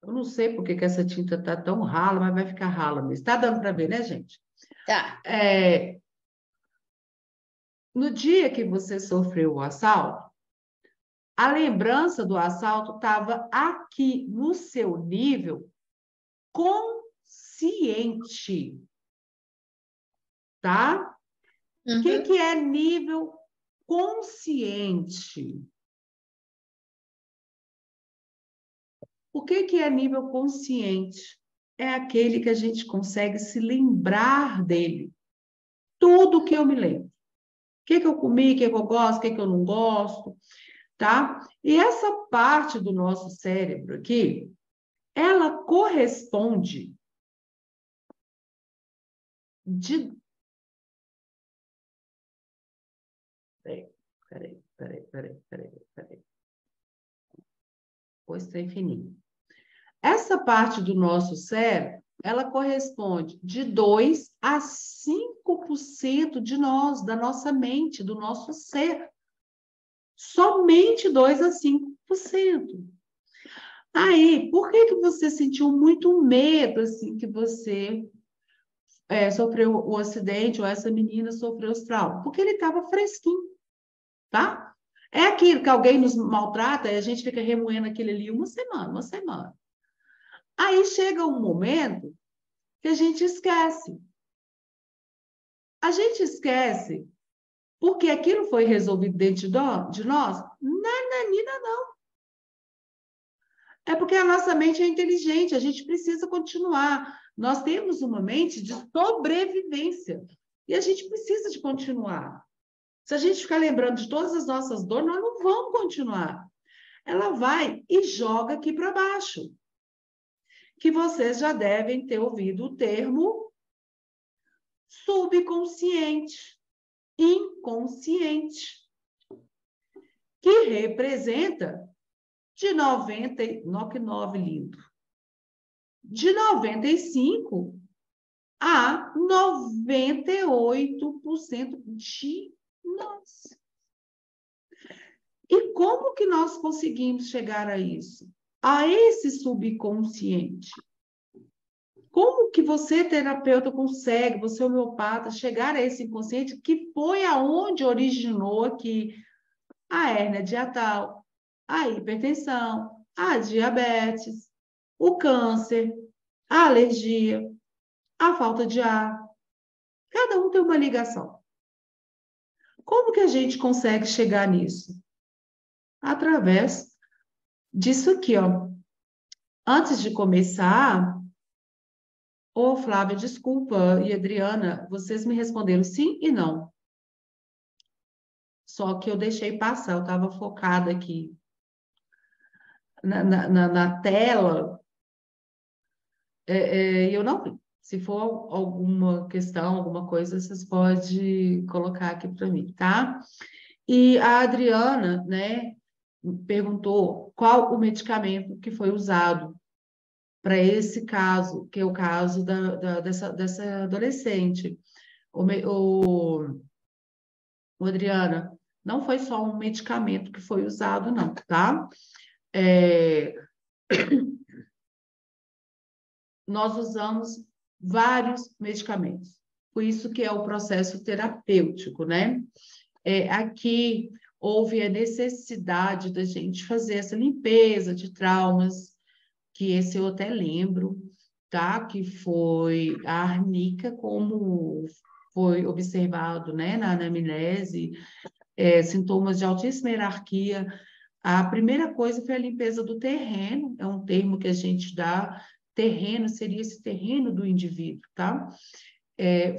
eu não sei por que essa tinta está tão rala, mas vai ficar rala mesmo. Está dando para ver, né, gente? Tá. No dia que você sofreu o assalto, a lembrança do assalto estava aqui no seu nível consciente, tá? O que é nível consciente? O que é nível consciente? É aquele que a gente consegue se lembrar dele. Tudo que eu me lembro. O que eu comi, o que eu gosto, o que eu não gosto, tá? E essa parte do nosso cérebro aqui, ela corresponde de... Peraí. Pois está infinito. Essa parte do nosso cérebro, ela corresponde de 2 a 5% de nós, da nossa mente, do nosso ser. Somente 2 a 5%. Aí, por que você sentiu muito medo, assim, que você sofreu o acidente, ou essa menina sofreu os traumas? Porque ele estava fresquinho, tá? É aquilo que alguém nos maltrata e a gente fica remoendo aquilo ali uma semana. Aí chega um momento que a gente esquece. A gente esquece porque aquilo foi resolvido dentro de nós? Nananina, não. É porque a nossa mente é inteligente, a gente precisa continuar. Nós temos uma mente de sobrevivência e a gente precisa de continuar. Se a gente ficar lembrando de todas as nossas dores, nós não vamos continuar. Ela vai e joga aqui para baixo. Que vocês já devem ter ouvido o termo subconsciente, inconsciente, que representa de 99, lindo, de 95 a 98% de nós. E como que nós conseguimos chegar a isso? A esse subconsciente? Como que você, terapeuta, consegue, você homeopata, chegar a esse inconsciente que foi aonde originou aqui a hérnia hiatal, a hipertensão, a diabetes, o câncer, a alergia, a falta de ar. Cada um tem uma ligação. Como que a gente consegue chegar nisso? Através disso aqui, ó. Antes de começar, ô Flávia, desculpa, e Adriana, vocês me responderam sim e não. Só que eu deixei passar, eu estava focada aqui na tela, e eu não vi. Se for alguma questão, alguma coisa, vocês podem colocar aqui para mim, tá? E a Adriana, né, perguntou qual o medicamento que foi usado para esse caso, que é o caso dessa adolescente. Adriana, não foi só um medicamento que foi usado, não, tá? Nós usamos vários medicamentos. Por isso que é o processo terapêutico, né? Aqui houve a necessidade da gente fazer essa limpeza de traumas, que esse eu até lembro, tá? Que foi a arnica, como foi observado, né, na anamnese, sintomas de altíssima hierarquia. A primeira coisa foi a limpeza do terreno, é um termo que a gente dá, terreno seria esse terreno do indivíduo, tá?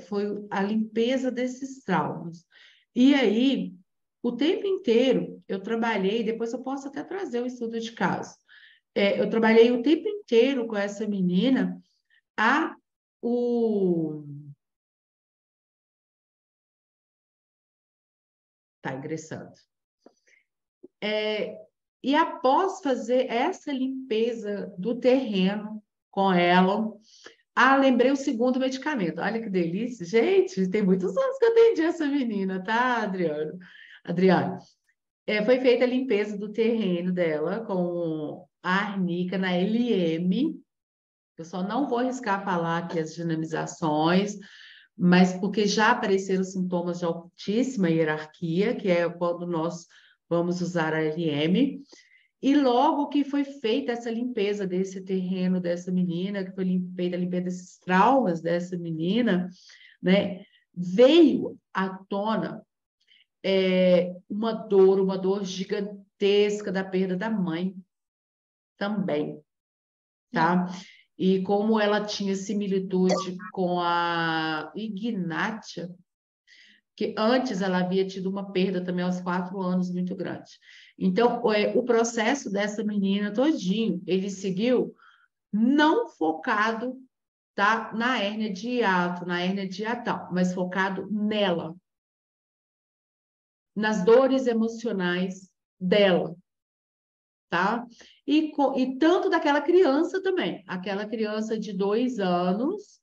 Foi a limpeza desses traumas. E aí, o tempo inteiro, eu trabalhei, depois eu posso até trazer o estudo de caso, eu trabalhei o tempo inteiro com essa menina, tá ingressando. E após fazer essa limpeza do terreno com ela, lembrei o segundo medicamento. Olha que delícia. Gente, tem muitos anos que eu atendi essa menina, tá, Adriana? Foi feita a limpeza do terreno dela com a arnica na LM. Eu só não vou arriscar falar aqui as dinamizações, mas porque já apareceram sintomas de altíssima hierarquia, que é quando nós vamos usar a LM. E logo que foi feita essa limpeza desse terreno dessa menina, que foi feita a limpeza desses traumas dessa menina, né, veio à tona uma dor gigantesca da perda da mãe também, tá? E como ela tinha similitude com a Ignátia, que antes ela havia tido uma perda também aos 4 anos muito grande. Então, o processo dessa menina todinho, ele seguiu não focado, tá, na hérnia de hiato, na hérnia de hiatal, mas focado nela, nas dores emocionais dela, tá? E tanto daquela criança também, aquela criança de 2 anos,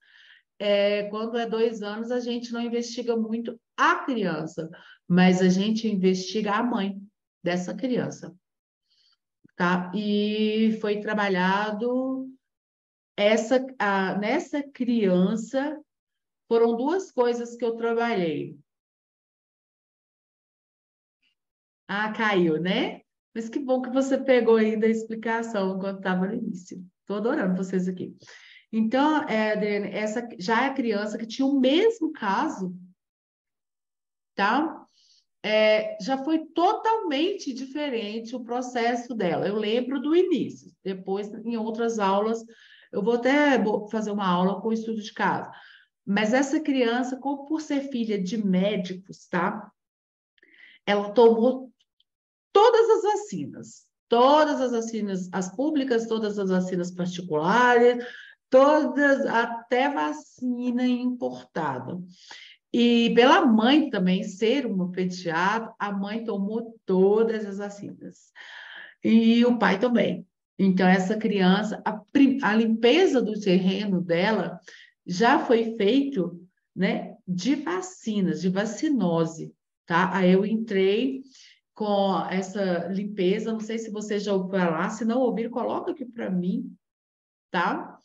quando é 2 anos, a gente não investiga muito a criança, mas a gente investiga a mãe dessa criança, tá? E foi trabalhado nessa criança, foram 2 coisas que eu trabalhei. Caiu, né? Mas que bom que você pegou aí da explicação enquanto estava no início. Estou adorando vocês aqui. Então, Adriane, essa já é a criança que tinha o mesmo caso, tá? Já foi totalmente diferente o processo dela. Eu lembro do início. Depois, em outras aulas, eu vou até fazer uma aula com estudo de caso. Mas essa criança, como por ser filha de médicos, tá? Ela tomou todas as vacinas, as públicas, todas as vacinas particulares, todas, até vacina importada. E pela mãe também ser uma pediatra, a mãe tomou todas as vacinas. E o pai também. Então, essa criança, a limpeza do terreno dela já foi feito, né, de vacinas, de vacinose, tá? Aí eu entrei com essa limpeza, não sei se você já ouviu falar, se não ouvir, coloca aqui para mim, tá?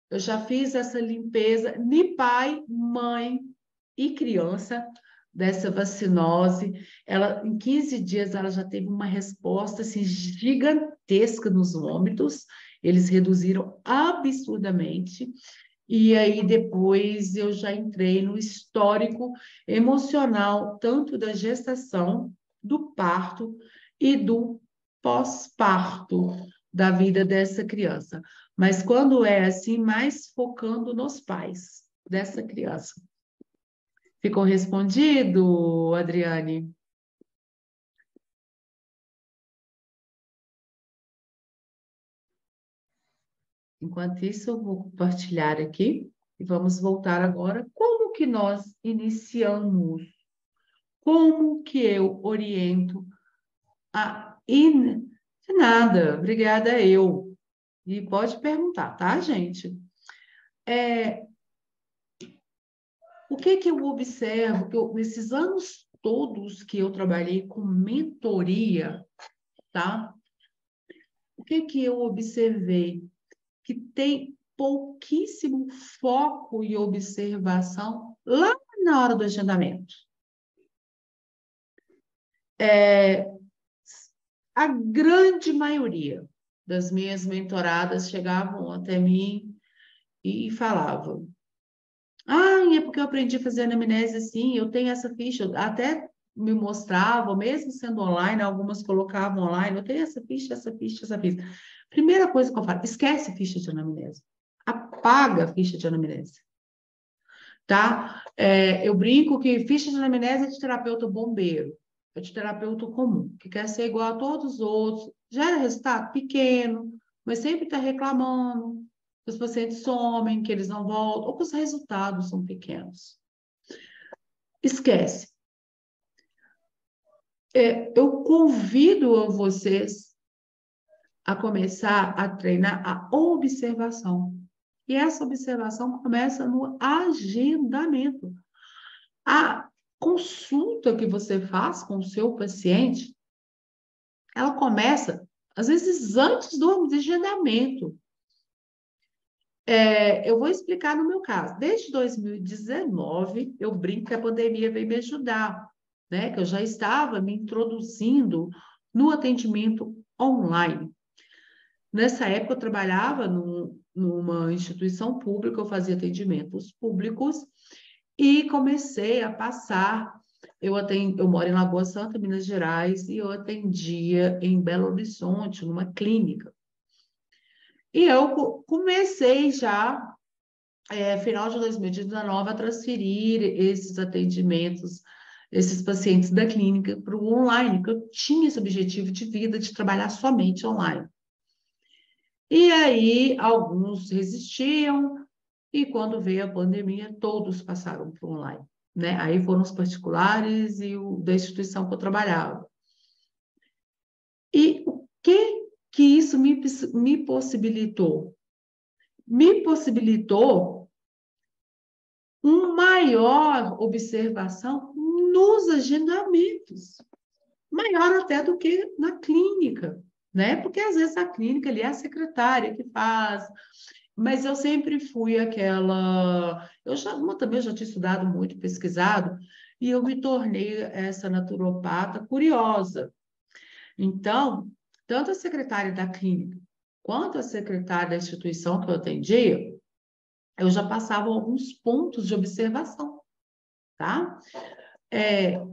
Eu já fiz essa limpeza de pai, mãe e criança dessa vacinose. Ela, em 15 dias, ela já teve uma resposta assim, gigantesca nos vômitos. Eles reduziram absurdamente. E aí, depois, eu já entrei no histórico emocional, tanto da gestação, do parto e do pós-parto da vida dessa criança. Mas quando é assim, mais focando nos pais dessa criança. Ficou respondido, Adriane? Enquanto isso, eu vou compartilhar aqui e vamos voltar agora. Como que nós iniciamos? Como que eu oriento a... De nada, obrigada eu. E pode perguntar, tá, gente? O que que eu observo? Nesses anos todos que eu trabalhei com mentoria, tá? O que que eu observei? Que tem pouquíssimo foco e observação lá na hora do agendamento. A grande maioria das minhas mentoradas chegavam até mim e falavam: é porque eu aprendi a fazer anamnese assim, eu tenho essa ficha, até me mostravam, mesmo sendo online, algumas colocavam online, eu tenho essa ficha, essa ficha, essa ficha. Primeira coisa que eu falo, esquece ficha de anamnese. Apaga a ficha de anamnese. Tá? Eu brinco que ficha de anamnese é de terapeuta bombeiro, é de terapeuta comum, que quer ser igual a todos os outros, gera resultado pequeno, mas sempre está reclamando que os pacientes somem, que eles não voltam, ou que os resultados são pequenos. Esquece. Eu convido vocês a começar a treinar a observação. E essa observação começa no agendamento. A consulta que você faz com o seu paciente, ela começa, às vezes, antes do agendamento. Eu vou explicar no meu caso. Desde 2019, eu brinco que a pandemia veio me ajudar, né? Que eu já estava me introduzindo no atendimento online. Nessa época, eu trabalhava numa instituição pública, eu fazia atendimentos públicos e comecei a passar. Eu moro em Lagoa Santa, Minas Gerais, e eu atendia em Belo Horizonte, numa clínica. E eu comecei já, final de 2019, a transferir esses atendimentos, esses pacientes da clínica para o online, porque eu tinha esse objetivo de vida de trabalhar somente online. E aí, alguns resistiam, e quando veio a pandemia, todos passaram para o online, né? Aí foram os particulares e o da instituição que eu trabalhava. E o que isso me possibilitou? Me possibilitou uma maior observação nos agendamentos, maior até do que na clínica, né? Porque às vezes a clínica ali é a secretária que faz, mas eu sempre fui aquela... também eu já tinha estudado muito, pesquisado, e eu me tornei essa naturopata curiosa. Então, tanto a secretária da clínica quanto a secretária da instituição que eu atendia, eu já passava alguns pontos de observação, tá?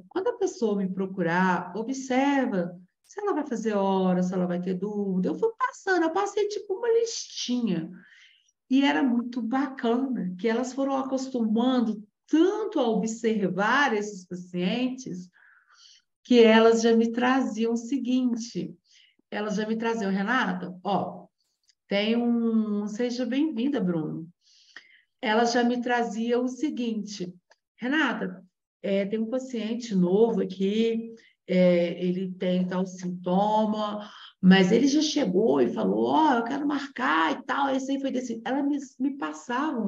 Quando a pessoa me procurar, observa se ela vai fazer hora, se ela vai ter dúvida. Eu fui passando, eu passei tipo uma listinha. E era muito bacana que elas foram acostumando tanto a observar esses pacientes que elas já me traziam o seguinte, elas já me traziam, Renata, ó, seja bem-vinda, Bruno. Ela já me trazia o seguinte, Renata, tem um paciente novo aqui, ele tem tal sintoma, mas ele já chegou e falou, ó, eu quero marcar e tal, esse aí foi desse. Ela me passava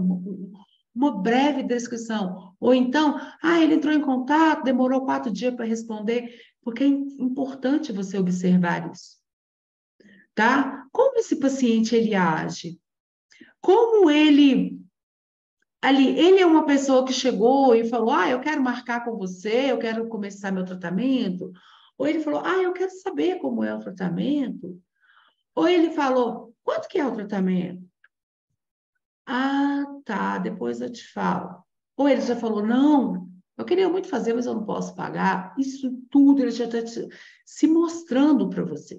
uma breve descrição. Ou então, ele entrou em contato, demorou 4 dias para responder, porque é importante você observar isso, tá? Como esse paciente ele age? Como ele é uma pessoa que chegou e falou, eu quero marcar com você, eu quero começar meu tratamento. Ou ele falou, eu quero saber como é o tratamento. Ou ele falou, quanto que é o tratamento? Ah, tá, depois eu te falo. Ou ele já falou, não, eu queria muito fazer, mas eu não posso pagar. Isso tudo ele já está se mostrando para você.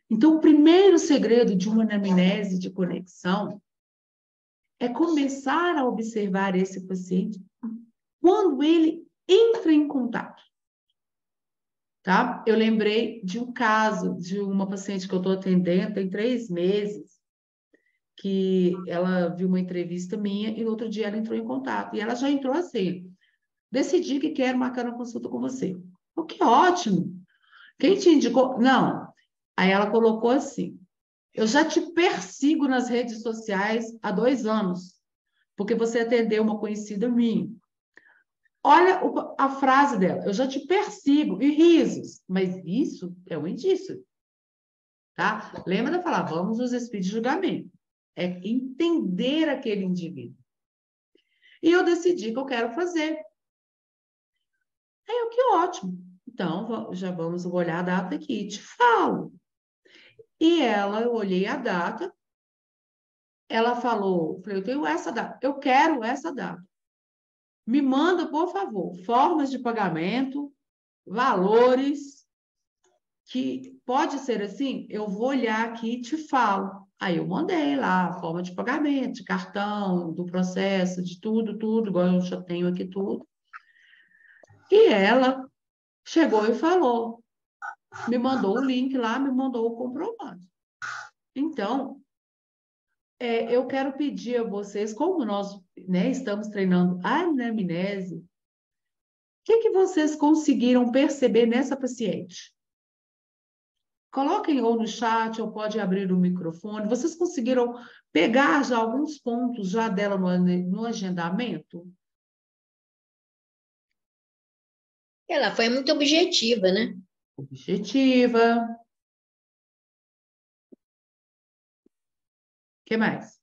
Então, o primeiro segredo de uma anamnese de conexão é começar a observar esse paciente quando ele entra em contato. Tá? Eu lembrei de um caso de uma paciente que eu estou atendendo, tem 3 meses, que ela viu uma entrevista minha e no outro dia ela entrou em contato. E ela já entrou assim, decidi que quero marcar uma consulta com você. Oh, que ótimo! Quem te indicou? Não. Aí ela colocou assim, eu já te persigo nas redes sociais há 2 anos, porque você atendeu uma conhecida minha. Olha a frase dela, eu já te persigo, e risos, mas isso é um indício, tá? Lembra de falar, vamos nos espíritos de julgamento. É entender aquele indivíduo. E eu decidi que eu quero fazer. Aí eu, que ótimo. Então, já vamos olhar a data aqui, te falo. E eu olhei a data, ela falou, falei, eu tenho essa data, eu quero essa data. Me manda, por favor, formas de pagamento, valores, que pode ser assim, eu vou olhar aqui e te falo. Aí eu mandei lá a forma de pagamento, de cartão, do processo, de tudo, igual eu já tenho aqui tudo. E ela chegou e falou, me mandou o link lá, me mandou o comprovante. Então, eu quero pedir a vocês, como nós, né, estamos treinando a anamnese, o que vocês conseguiram perceber nessa paciente? Coloquem ou no chat, ou pode abrir o microfone. Vocês conseguiram pegar já alguns pontos já dela no agendamento? Ela foi muito objetiva, né? Objetiva. O que mais?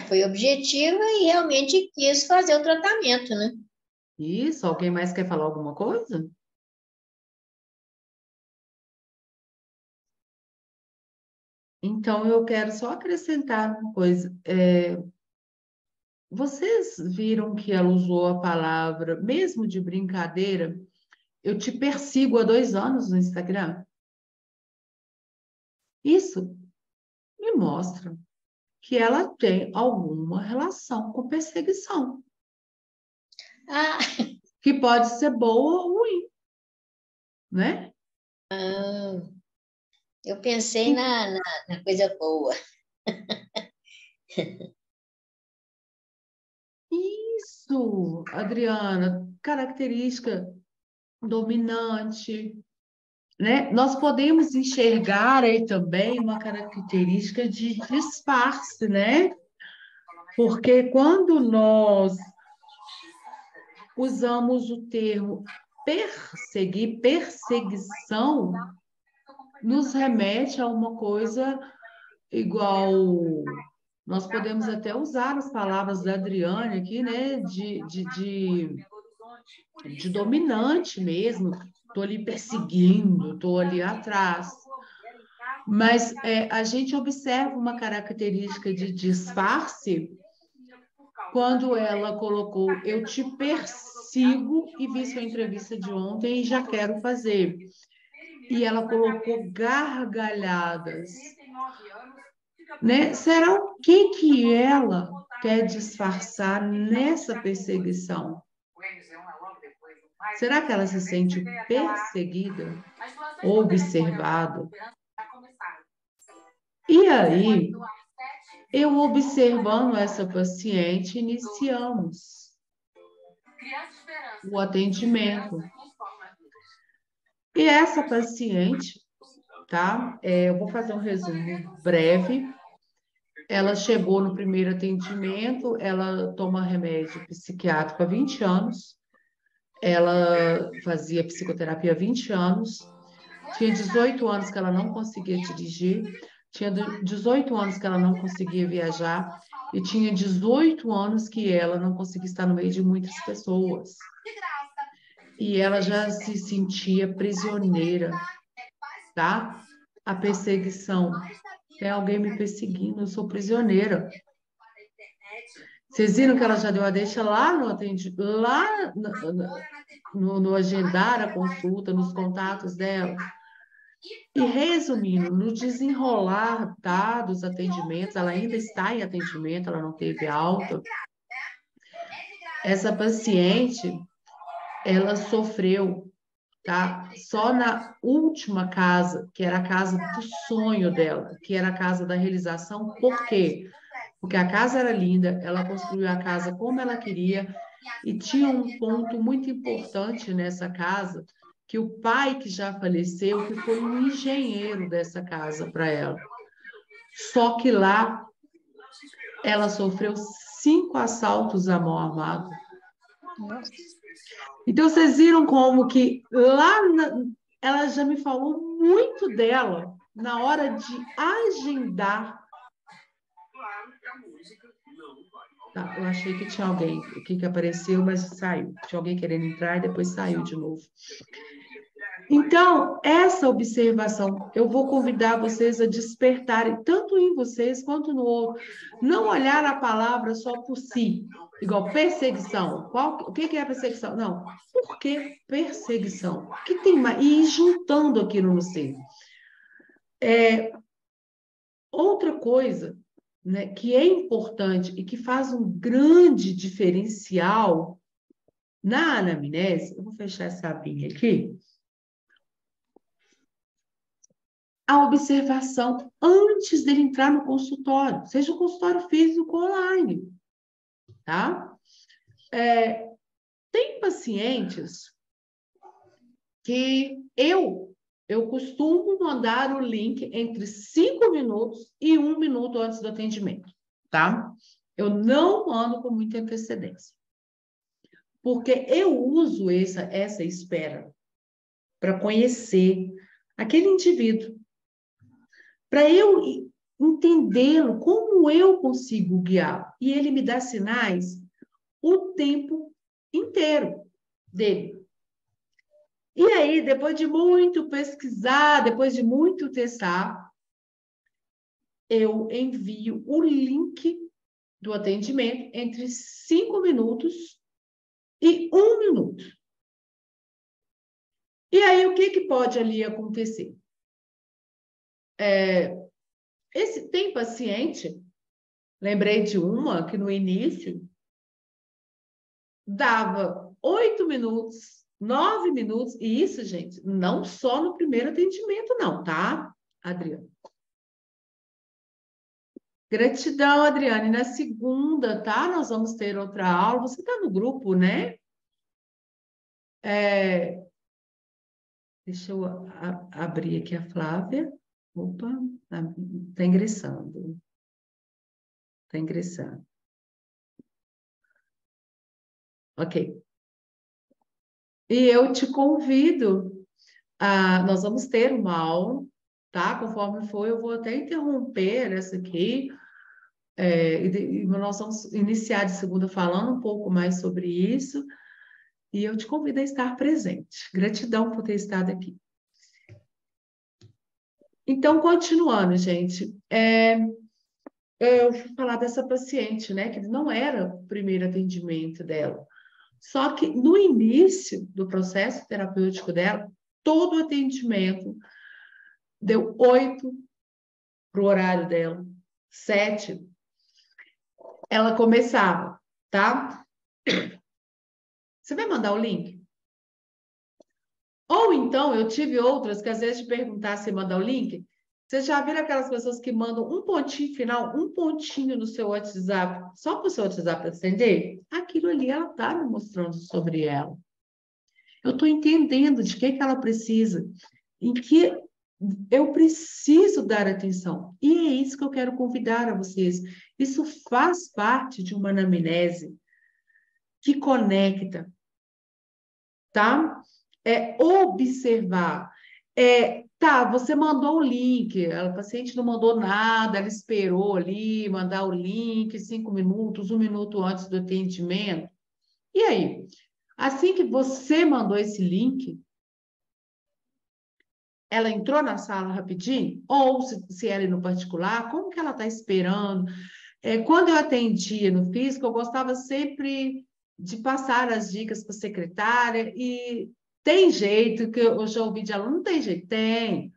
Foi objetiva e realmente quis fazer o tratamento, né? Isso, alguém mais quer falar alguma coisa? Então, eu quero só acrescentar uma coisa. Vocês viram que ela usou a palavra, mesmo de brincadeira, eu te persigo há 2 anos no Instagram? Isso me mostra que ela tem alguma relação com perseguição, Ah, que pode ser boa ou ruim, né? eu pensei na coisa boa. Isso, Adriana, característica dominante, né? Nós podemos enxergar aí também uma característica de disfarce, né? Porque quando nós usamos o termo perseguir, perseguição, nos remete a uma coisa igual. Nós podemos até usar as palavras da Adriane aqui, né? de dominante mesmo, estou ali perseguindo, estou ali atrás. Mas a gente observa uma característica de disfarce quando ela colocou eu te persigo e vi sua entrevista de ontem e já quero fazer. E ela colocou gargalhadas. Né? Será o que ela quer disfarçar nessa perseguição? Será que ela se sente perseguida, observada? E aí, eu observando essa paciente, iniciamos o atendimento. E essa paciente, tá? Eu vou fazer um resumo breve. Ela chegou no primeiro atendimento, ela toma remédio psiquiátrico há 20 anos, ela fazia psicoterapia há 20 anos, tinha 18 anos que ela não conseguia dirigir, tinha 18 anos que ela não conseguia viajar e tinha 18 anos que ela não conseguia estar no meio de muitas pessoas. E ela já se sentia prisioneira, tá? A perseguição. Tem alguém me perseguindo, eu sou prisioneira. Vocês viram que ela já deu a deixa lá no agendar a consulta, nos contatos dela? E resumindo, no desenrolar dos atendimentos, ela ainda está em atendimento, ela não teve alta. Essa paciente, ela sofreu, tá? Só na última casa, que era a casa do sonho dela, que era a casa da realização. Por quê? Porque a casa era linda, ela construiu a casa como ela queria, e tinha um ponto muito importante nessa casa, que o pai que já faleceu, que foi um engenheiro dessa casa para ela. Só que lá, ela sofreu 5 assaltos à mão armada. Então, vocês viram como que ela já me falou muito dela na hora de agendar. Tá, eu achei que tinha alguém aqui que apareceu, mas saiu. Tinha alguém querendo entrar e depois saiu de novo. Então, essa observação, eu vou convidar vocês a despertarem, tanto em vocês quanto no outro. Não olhar a palavra só por si, igual perseguição. O que é perseguição? Não, por que perseguição? O que tem mais? E ir juntando aquilo no ser. Outra coisa, né, que é importante e que faz um grande diferencial na anamnese, eu vou fechar essa abinha aqui, a observação antes dele entrar no consultório, seja o consultório físico ou online, tá? Tem pacientes que eu costumo mandar o link entre 5 minutos e 1 minuto antes do atendimento, tá? Eu não mando com muita antecedência. Porque eu uso essa espera para conhecer aquele indivíduo, para eu entendê-lo, como eu consigo guiar. E ele me dá sinais o tempo inteiro dele. E aí, depois de muito pesquisar, depois de muito testar, eu envio o link do atendimento entre 5 minutos e 1 minuto. E aí, o que pode ali acontecer? Tem paciente, lembrei de uma que no início dava 8 minutos, 9 minutos, e isso, gente, não só no primeiro atendimento, não, tá, Adriana? Gratidão, Adriane. Na segunda, tá? Nós vamos ter outra aula. Você está no grupo, né? Deixa eu abrir aqui a Flávia. Opa, está ingressando. Está ingressando. Ok. E eu te convido nós vamos ter uma aula, tá? Conforme for, eu vou até interromper essa aqui. E nós vamos iniciar de segunda falando um pouco mais sobre isso. E eu te convido a estar presente. Gratidão por ter estado aqui. Então, continuando, gente, eu fui falar dessa paciente, né, que não era o primeiro atendimento dela. Só que no início do processo terapêutico dela, todo o atendimento deu 8 para o horário dela, 7. Ela começava, tá? Você vai mandar o link? Ou então, eu tive outras que às vezes te perguntar se mandar o link. Você já viram aquelas pessoas que mandam um pontinho final, um pontinho no seu WhatsApp, só para o seu WhatsApp acender? Aquilo ali ela está me mostrando sobre ela. Eu estou entendendo de que ela precisa, em que eu preciso dar atenção. E é isso que eu quero convidar a vocês. Isso faz parte de uma anamnese que conecta, tá? É observar. Tá, você mandou o link, a paciente não mandou nada, ela esperou ali, mandar o link, 5 minutos, 1 minuto antes do atendimento. E aí? Assim que você mandou esse link, ela entrou na sala rapidinho? Ou se ela é no particular, como que ela está esperando? Quando eu atendia no físico, eu gostava sempre de passar as dicas para a secretária e tem jeito, que eu já ouvi de aluno, não tem jeito, tem.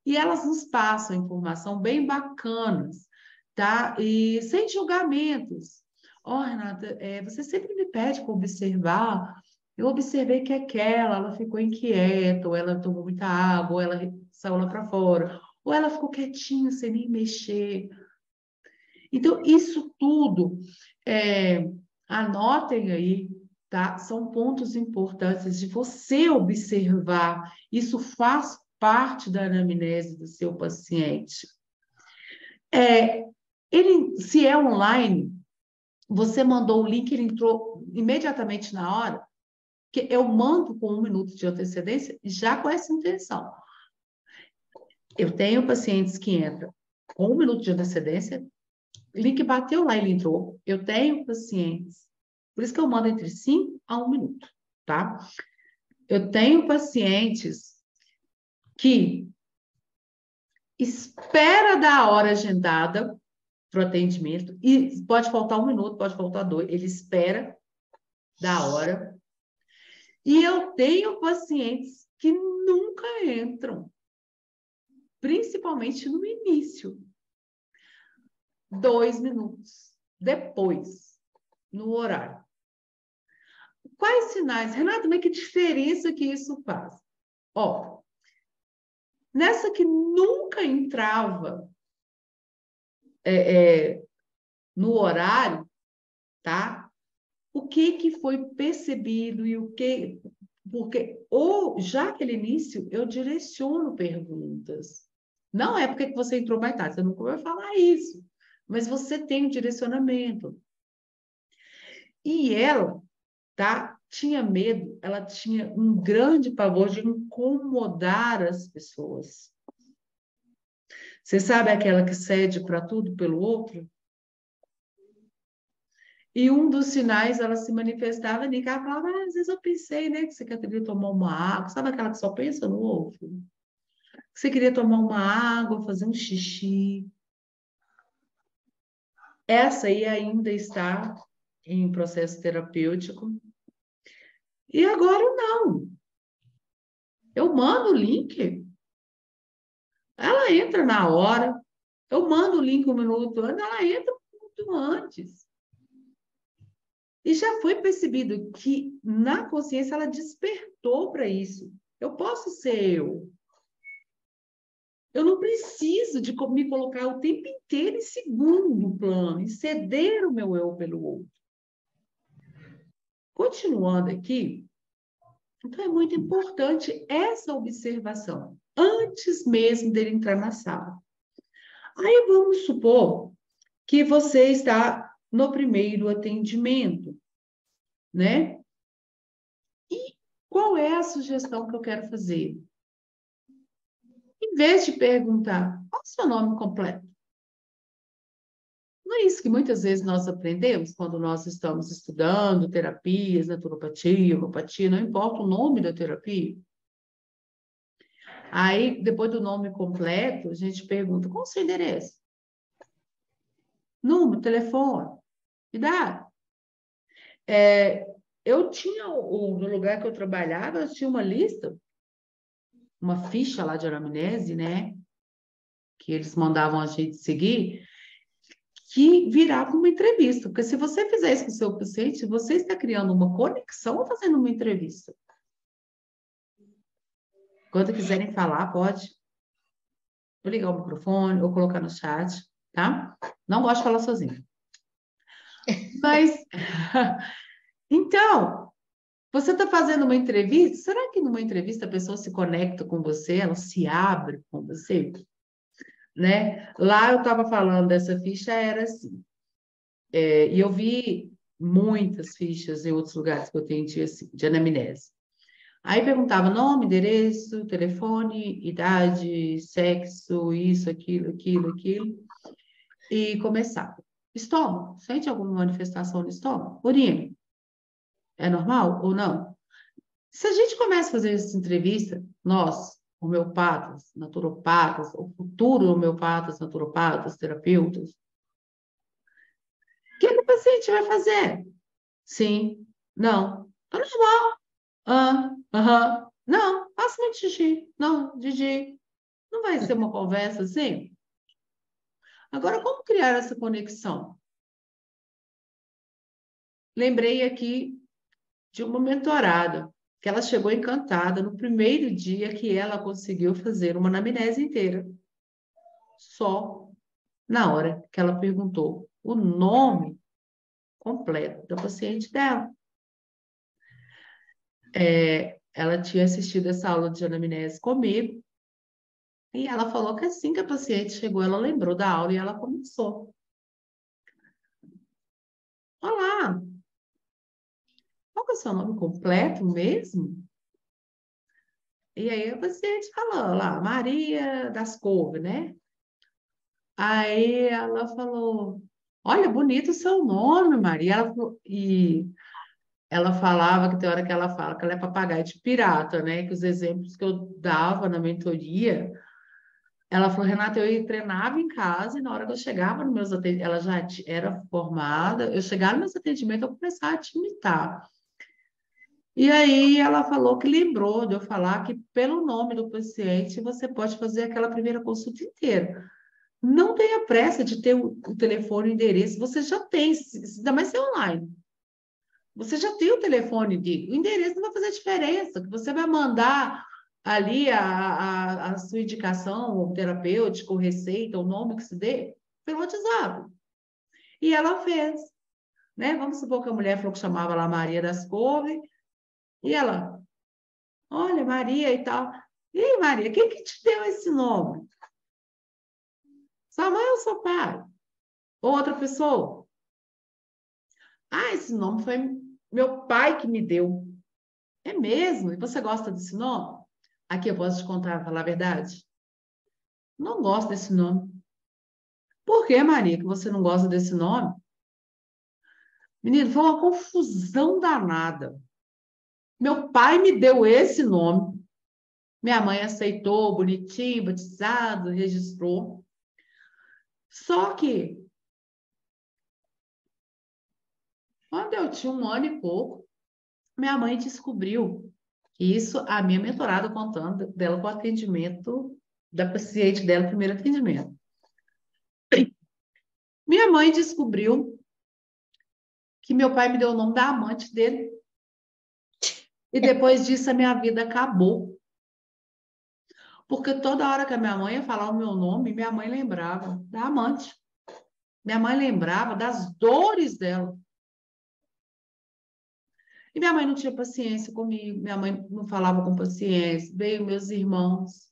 E elas nos passam informação bem bacanas, tá? E sem julgamentos. Renata, você sempre me pede para observar. Eu observei que ela ficou inquieta, ou ela tomou muita água, ou ela saiu lá para fora, ou ela ficou quietinha, sem nem mexer. Então, isso tudo, anotem aí, tá? São pontos importantes de você observar. Isso faz parte da anamnese do seu paciente. Se é online, você mandou o link, ele entrou imediatamente na hora, que eu mando com 1 minuto de antecedência, já com essa intenção. Eu tenho pacientes que entram com 1 minuto de antecedência, o link bateu lá, ele entrou. Eu tenho pacientes, por isso que eu mando entre 5 a 1 minuto, tá? Eu tenho pacientes que espera da hora agendada para o atendimento, e pode faltar 1 minuto, pode faltar 2, ele espera da hora. E eu tenho pacientes que nunca entram, principalmente no início. 2 minutos depois, no horário. Quais sinais? Renata, mas que diferença que isso faz? Nessa que nunca entrava no horário, tá? O que foi percebido e o que... Porque, já aquele início, eu direciono perguntas. Não é porque você entrou mais tarde, você nunca vai falar isso. Mas você tem um direcionamento. E ela, tá? Tinha medo, ela tinha um grande pavor de incomodar as pessoas. Você sabe aquela que cede para tudo pelo outro? E um dos sinais, ela se manifestava ali, que ela falava, às vezes eu pensei, né, que você queria tomar uma água. Sabe aquela que só pensa no ovo? Que você queria tomar uma água, fazer um xixi. Essa aí ainda está em processo terapêutico. E agora não. Eu mando o link. Ela entra na hora. Eu mando o link 1 minuto antes, ela entra muito antes. E já foi percebido que na consciência ela despertou para isso. Eu posso ser eu. Eu não preciso de me colocar o tempo inteiro em segundo plano e ceder o meu eu pelo outro. Continuando aqui, então é muito importante essa observação, antes mesmo dele entrar na sala. Aí vamos supor que você está no primeiro atendimento, né? E qual é a sugestão que eu quero fazer? Em vez de perguntar, qual é o seu nome completo? Não é isso que muitas vezes nós aprendemos quando nós estamos estudando terapias, naturopatia, homeopatia, não importa o nome da terapia. Aí, depois do nome completo, a gente pergunta, qual o seu endereço? Número, telefone, idade. Eu tinha, no lugar que eu trabalhava, eu tinha uma lista, uma ficha lá de anamnese, né? Que eles mandavam a gente seguir, que virava uma entrevista. Porque se você fizer isso com o seu paciente, você está criando uma conexão ou fazendo uma entrevista. Quando quiserem falar, pode ligar o microfone ou colocar no chat, tá? Não gosto de falar sozinho. Mas, então, você está fazendo uma entrevista? Será que numa entrevista a pessoa se conecta com você? Ela se abre com você? Né? Lá eu estava falando dessa ficha, era assim. E eu vi muitas fichas em outros lugares que eu atendi assim, de anamnese. Aí perguntava nome, endereço, telefone, idade, sexo, isso, aquilo, e começava. Estômago, sente alguma manifestação no estômago? Urina, é normal ou não? Se a gente começa a fazer essa entrevista, nós, homeopatas, naturopatas, ou futuro homeopatas, naturopatas, terapeutas, o que o paciente vai fazer? Sim, não, tá normal. Aham, não, faço muito xixi. Não, Didi, não vai ser uma conversa assim? Agora, como criar essa conexão? Lembrei aqui de uma mentorada, que ela chegou encantada no primeiro dia que ela conseguiu fazer uma anamnese inteira. Só na hora que ela perguntou o nome completo da paciente dela. Ela tinha assistido essa aula de anamnese comigo, e ela falou que assim que a paciente chegou, ela lembrou da aula e ela começou. Olá, qual que é o seu nome completo mesmo? E aí a paciente falou lá, Maria das Couves, né? Aí ela falou, olha, bonito o seu nome, Maria. E ela falava que tem hora que ela fala que ela é papagaio de pirata, né? Que os exemplos que eu dava na mentoria, ela falou, Renata, eu treinava em casa e na hora que eu chegava nos meus atendimentos, ela já era formada, eu chegava nos meus atendimentos, eu começava a te imitar. E aí ela falou que lembrou de eu falar que pelo nome do paciente você pode fazer aquela primeira consulta inteira. Não tenha pressa de ter o telefone e o endereço, você já tem, ainda mais se é online. Você já tem o telefone dele, o endereço não vai fazer diferença, que você vai mandar ali a sua indicação, o terapêutico, receita, o nome que se dê, pelo WhatsApp. E ela fez, né? Vamos supor que a mulher falou que chamava lá Maria das Couves, e ela, olha, Maria e tal. E aí, Maria, quem que te deu esse nome? Sua mãe ou seu pai? Ou outra pessoa? Ah, esse nome foi meu pai que me deu. É mesmo? E você gosta desse nome? Aqui eu posso te contar, falar a verdade? Não gosto desse nome. Por que, Maria, que você não gosta desse nome? Menino, foi uma confusão danada. Meu pai me deu esse nome. Minha mãe aceitou, bonitinho, batizado, registrou. Só que, quando eu tinha 1 ano e pouco, minha mãe descobriu. Isso, a minha mentorada contando dela com o atendimento da paciente dela, primeiro atendimento. Minha mãe descobriu que meu pai me deu o nome da amante dele. E depois disso, a minha vida acabou. Porque toda hora que a minha mãe ia falar o meu nome, minha mãe lembrava da amante. Minha mãe lembrava das dores dela. E minha mãe não tinha paciência comigo, minha mãe não falava com paciência, veio meus irmãos,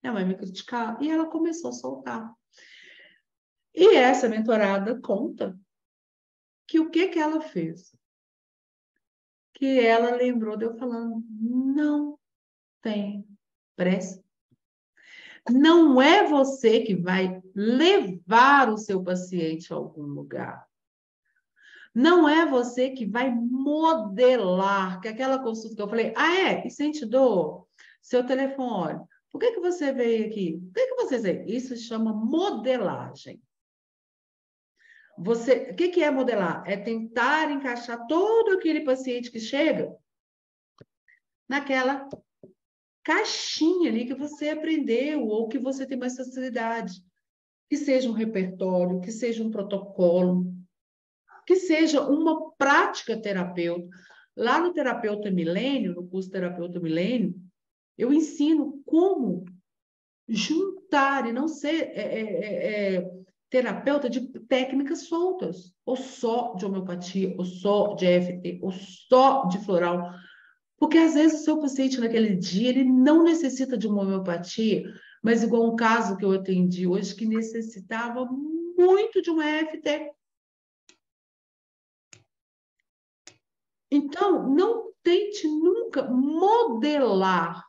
minha mãe me criticava, e ela começou a soltar. E essa mentorada conta que o que ela fez? Que ela lembrou de eu falando, não tem pressa. Não é você que vai levar o seu paciente a algum lugar. Não é você que vai modelar, que é aquela consulta que eu falei, e sente dor? Seu telefone. Por que você veio aqui? Por que você veio? Isso se chama modelagem. O que é modelar? É tentar encaixar todo aquele paciente que chega naquela caixinha ali que você aprendeu ou que você tem mais facilidade. Que seja um repertório, que seja um protocolo, que seja uma prática terapêutica. Lá no Terapeuta Milênio, no curso Terapeuta Milênio, eu ensino como juntar e não ser terapeuta de técnicas soltas, ou só de homeopatia, ou só de EFT, ou só de floral. Porque às vezes o seu paciente naquele dia ele não necessita de uma homeopatia, mas igual um caso que eu atendi hoje que necessitava muito de uma EFT. Então, não tente nunca modelar,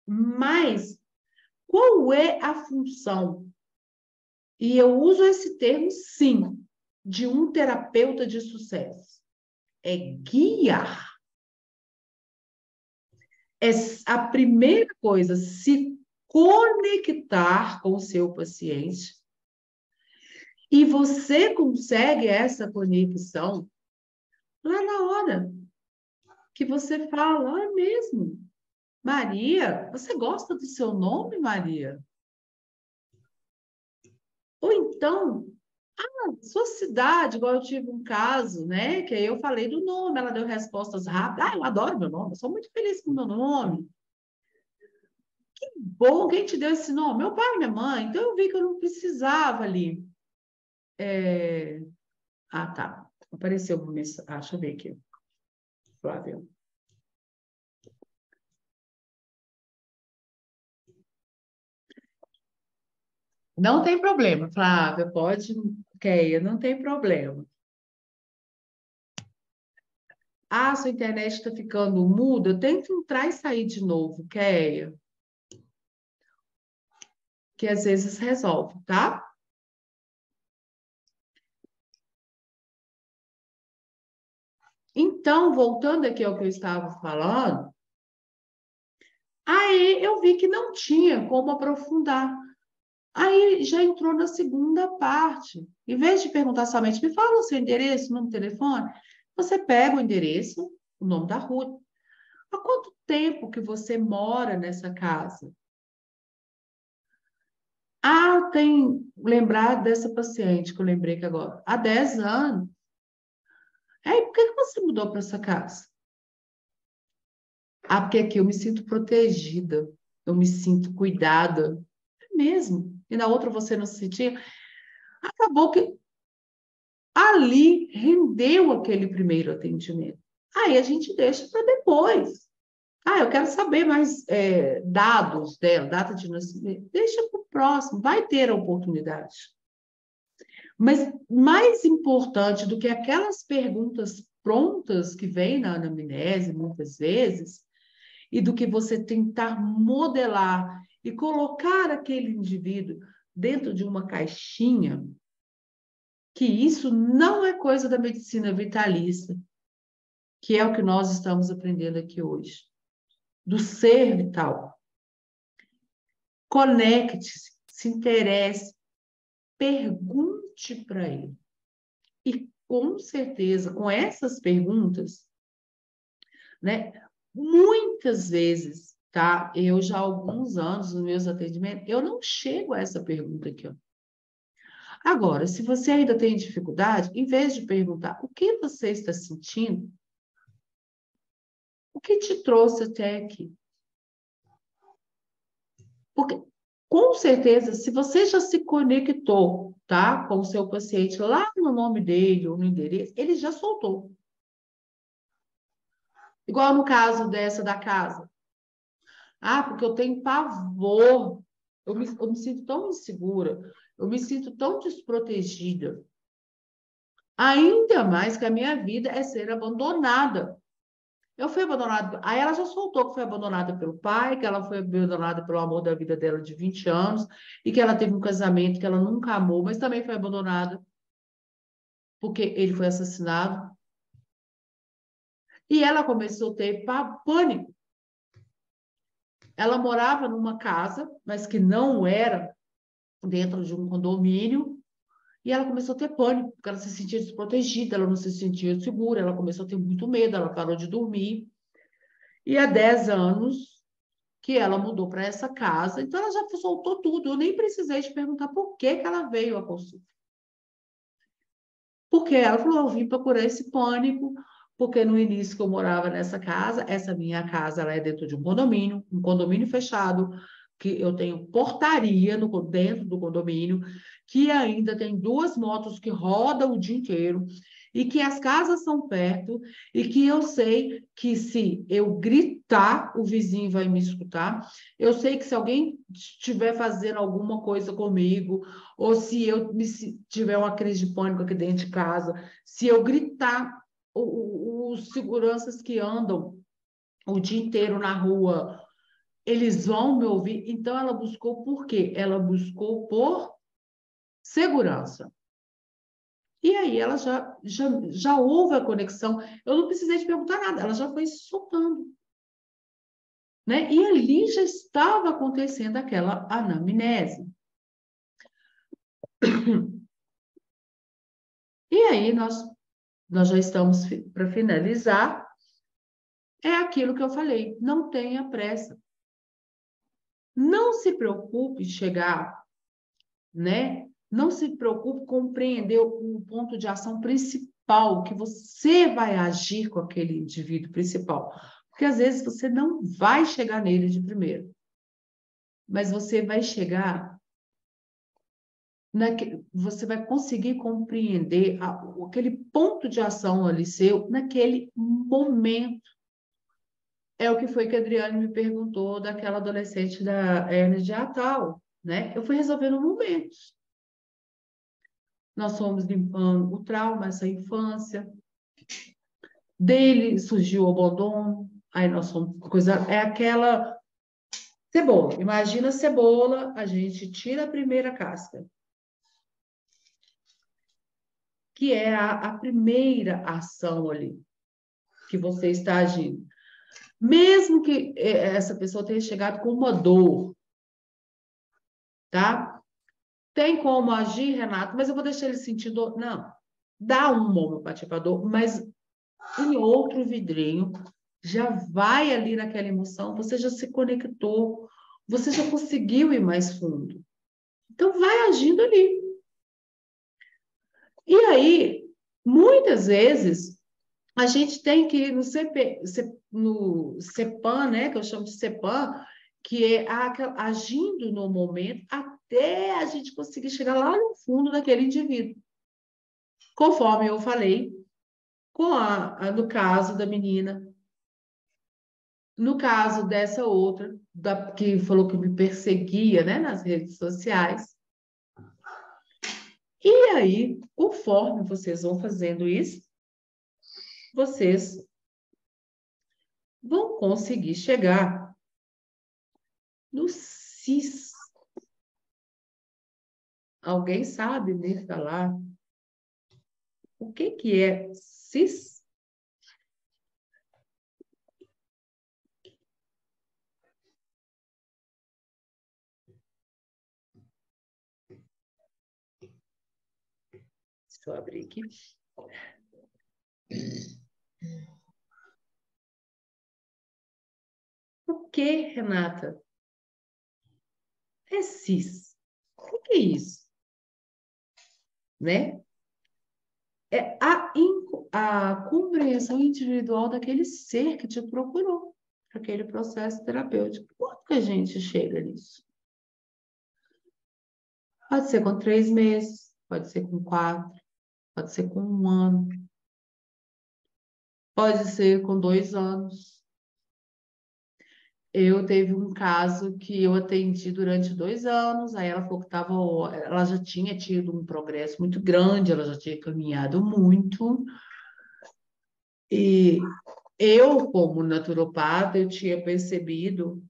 mas qual é a função? E eu uso esse termo, sim, de um terapeuta de sucesso. É guiar. É a primeira coisa, se conectar com o seu paciente. E você consegue essa conexão lá na hora que você fala, é mesmo. Maria, você gosta do seu nome, Maria? Ou então, sua cidade, igual eu tive um caso, né? Que aí eu falei do nome, ela deu respostas rápidas. Eu adoro meu nome, eu sou muito feliz com o meu nome. Que bom, quem te deu esse nome? Meu pai e minha mãe. Então eu vi que eu não precisava ali. Tá. Apareceu uma mensagem. Deixa eu ver aqui. Flávia. Não tem problema, Flávia, pode, Keia, não tem problema. Sua internet está ficando muda, tenta entrar e sair de novo, Keia. Que às vezes resolve, tá? Então, voltando aqui ao que eu estava falando, aí eu vi que não tinha como aprofundar. Aí já entrou na segunda parte. Em vez de perguntar somente, me fala o seu endereço, o número de telefone, você pega o endereço, o nome da rua. Há quanto tempo que você mora nessa casa? Tem lembrado dessa paciente que eu lembrei que agora. Há 10 anos. Aí, por que você mudou para essa casa? Porque aqui eu me sinto protegida, eu me sinto cuidada. É mesmo. E na outra você não se sentia. Acabou que ali rendeu aquele primeiro atendimento. Aí a gente deixa para depois. Eu quero saber mais dados dela, data de nascimento. Deixa para o próximo, vai ter a oportunidade. Mas mais importante do que aquelas perguntas prontas que vêm na anamnese, muitas vezes, e do que você tentar modelar e colocar aquele indivíduo dentro de uma caixinha, que isso não é coisa da medicina vitalícia, que é o que nós estamos aprendendo aqui hoje, do ser vital. Conecte-se, se interesse, pergunte para ele. E, com certeza, com essas perguntas, né, muitas vezes, tá? Eu já há alguns anos, nos meus atendimentos, eu não chego a essa pergunta aqui, ó. Agora, se você ainda tem dificuldade, em vez de perguntar o que você está sentindo, o que te trouxe até aqui? Porque, com certeza, se você já se conectou, tá, com o seu paciente lá no nome dele ou no endereço, ele já soltou. Igual no caso dessa da casa. Porque eu tenho pavor. Eu me sinto tão insegura. Eu me sinto tão desprotegida. Ainda mais que a minha vida é ser abandonada. Eu fui abandonada. Aí ela já soltou que foi abandonada pelo pai, que ela foi abandonada pelo amor da vida dela de 20 anos, e que ela teve um casamento que ela nunca amou, mas também foi abandonada, porque ele foi assassinado. E ela começou a ter pânico. Ela morava numa casa, mas que não era dentro de um condomínio, e ela começou a ter pânico, porque ela se sentia desprotegida, ela não se sentia segura, ela começou a ter muito medo, ela parou de dormir. E há 10 anos que ela mudou para essa casa, então ela já soltou tudo. Eu nem precisei te perguntar por que que ela veio à consulta. Porque ela falou, eu vim procurar esse pânico, porque no início que eu morava nessa casa, essa minha casa ela é dentro de um condomínio fechado, que eu tenho portaria dentro do condomínio, que ainda tem 2 motos que rodam o dia inteiro, e que as casas são perto, e que eu sei que se eu gritar, o vizinho vai me escutar. Eu sei que se alguém estiver fazendo alguma coisa comigo, ou se eu tiver uma crise de pânico aqui dentro de casa, se eu gritar, os seguranças que andam o dia inteiro na rua, eles vão me ouvir. Então, ela buscou por quê? Ela buscou por segurança. E aí ela já houve a conexão. Eu não precisei te perguntar nada, ela já foi se soltando. Né? E ali já estava acontecendo aquela anamnese. E aí nós já estamos para finalizar. É aquilo que eu falei, não tenha pressa. Não se preocupe em chegar, né? Não se preocupe em compreender o ponto de ação principal, que você vai agir com aquele indivíduo principal. Porque às vezes você não vai chegar nele de primeiro, mas você vai chegar, você vai conseguir compreender aquele ponto de ação ali seu naquele momento. É o que foi que a Adriane me perguntou daquela adolescente da hernia de Atal, né? Eu fui resolvendo momentos. Nós fomos limpando o trauma, essa infância. Dele surgiu o abandono, aí nós fomos é aquela cebola. Imagina a cebola, a gente tira a primeira casca, que é a primeira ação ali que você está agindo. Mesmo que essa pessoa tenha chegado com uma dor, tá? Tem como agir, Renato, mas eu vou deixar ele sentir dor. Não, dá uma homeopatia para dor, mas em outro vidrinho, já vai ali naquela emoção, você já se conectou, você já conseguiu ir mais fundo. Então, vai agindo ali. E aí, muitas vezes, a gente tem que ir no CEPAM, né, que eu chamo de CEPAM, que é agindo no momento até a gente conseguir chegar lá no fundo daquele indivíduo. Conforme eu falei, no caso da menina, no caso dessa outra, que falou que me perseguia, né, nas redes sociais. E aí, conforme vocês vão fazendo isso, vocês vão conseguir chegar no CIS. Alguém sabe me falar o que é CIS? Deixa eu abrir aqui. O que, Renata? É CIS. O que é isso? Né? É a compreensão individual daquele ser que te procurou para aquele processo terapêutico. Quando que a gente chega nisso? Pode ser com 3 meses, pode ser com 4, pode ser com 1 ano, pode ser com 2 anos. Eu teve um caso que eu atendi durante 2 anos, aí ela falou que ela já tinha tido um progresso muito grande, ela já tinha caminhado muito, e eu, como naturopata, eu tinha percebido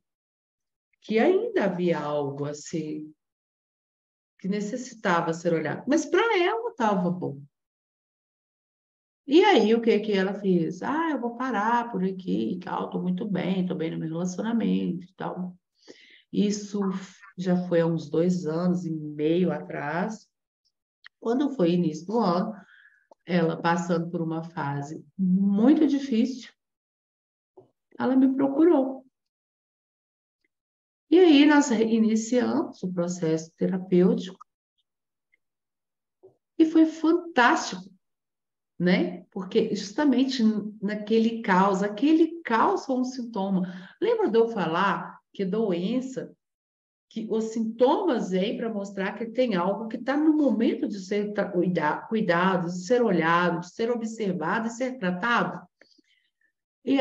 que ainda havia algo assim que necessitava ser olhado. Mas para ela estava bom. E aí, o que que ela fez? Ah, eu vou parar por aqui e tal, estou muito bem, estou bem no meu relacionamento e tal. Isso já foi há uns 2 anos e meio atrás. Quando foi início do ano, ela passando por uma fase muito difícil, ela me procurou. E aí, nós iniciamos o processo terapêutico e foi fantástico, né? Porque justamente naquele caos, aquele caos foi um sintoma. Lembra de eu falar que doença, que os sintomas vêm para mostrar que tem algo que está no momento de ser cuidado, de ser olhado, de ser observado e ser tratado? E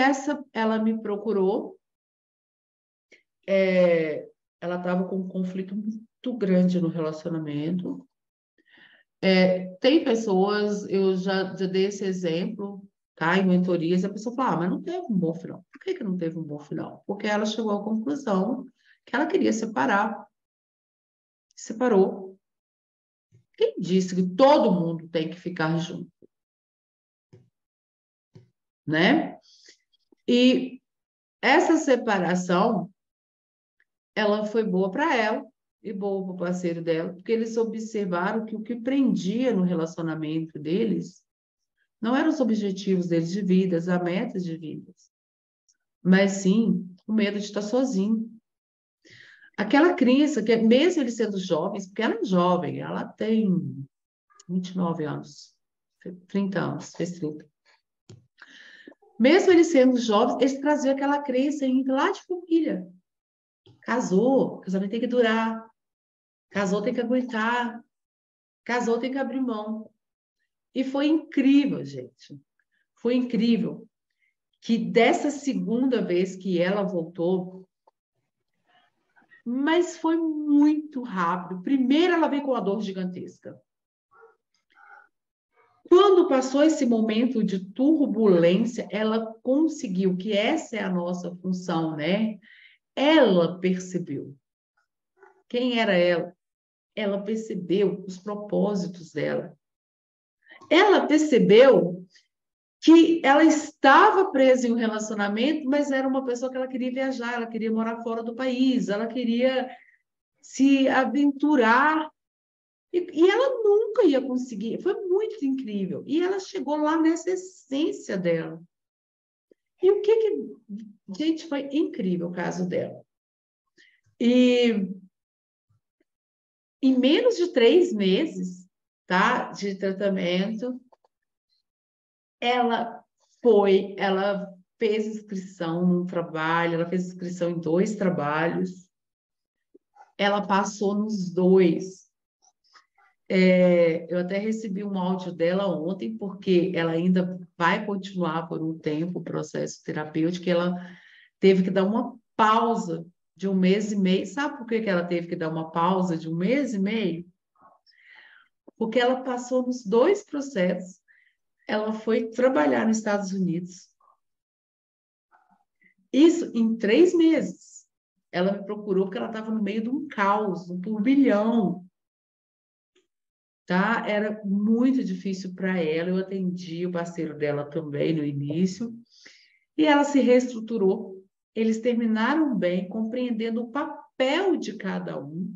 ela me procurou, ela estava com um conflito muito grande no relacionamento. Tem pessoas, eu já dei esse exemplo, tá, em mentorias, a pessoa fala, mas não teve um bom final. Por que não teve um bom final? Porque ela chegou à conclusão que ela queria separar, separou. Quem disse que todo mundo tem que ficar junto, né? E essa separação, ela foi boa para ela e boa para o parceiro dela, porque eles observaram que o que prendia no relacionamento deles não eram os objetivos deles de vida, as metas de vida, mas sim o medo de estar sozinho. Aquela criança, que mesmo eles sendo jovens, porque ela é jovem, ela tem 29 anos, 30 anos, fez 30. Mesmo eles sendo jovens, eles traziam aquela crença lá de família. Casou, casamento tem que durar, casou tem que aguentar, casou tem que abrir mão. E foi incrível, gente. Foi incrível que dessa segunda vez que ela voltou, mas foi muito rápido. Primeiro ela veio com uma dor gigantesca. Quando passou esse momento de turbulência, ela conseguiu, que essa é a nossa função, né? Ela percebeu. Quem era ela? Ela percebeu os propósitos dela. Ela percebeu que ela estava presa em um relacionamento, mas era uma pessoa que ela queria viajar, ela queria morar fora do país, ela queria se aventurar. E ela nunca ia conseguir. Foi muito incrível. E ela chegou lá nessa essência dela. E o que... Gente, foi incrível o caso dela. E em menos de 3 meses, tá, de tratamento, ela fez inscrição num trabalho, ela fez inscrição em 2 trabalhos, ela passou nos 2. Eu até recebi um áudio dela ontem, porque ela ainda vai continuar por um tempo o processo terapêutico, ela teve que dar uma pausa de 1 mês e meio. Sabe por que ela teve que dar uma pausa de 1 mês e meio? Porque ela passou nos 2 processos. Ela foi trabalhar nos Estados Unidos. Isso em 3 meses. Ela me procurou porque ela estava no meio de um caos, um turbilhão. Tá? Era muito difícil para ela. Eu atendi o parceiro dela também no início. E ela se reestruturou. Eles terminaram bem, compreendendo o papel de cada um.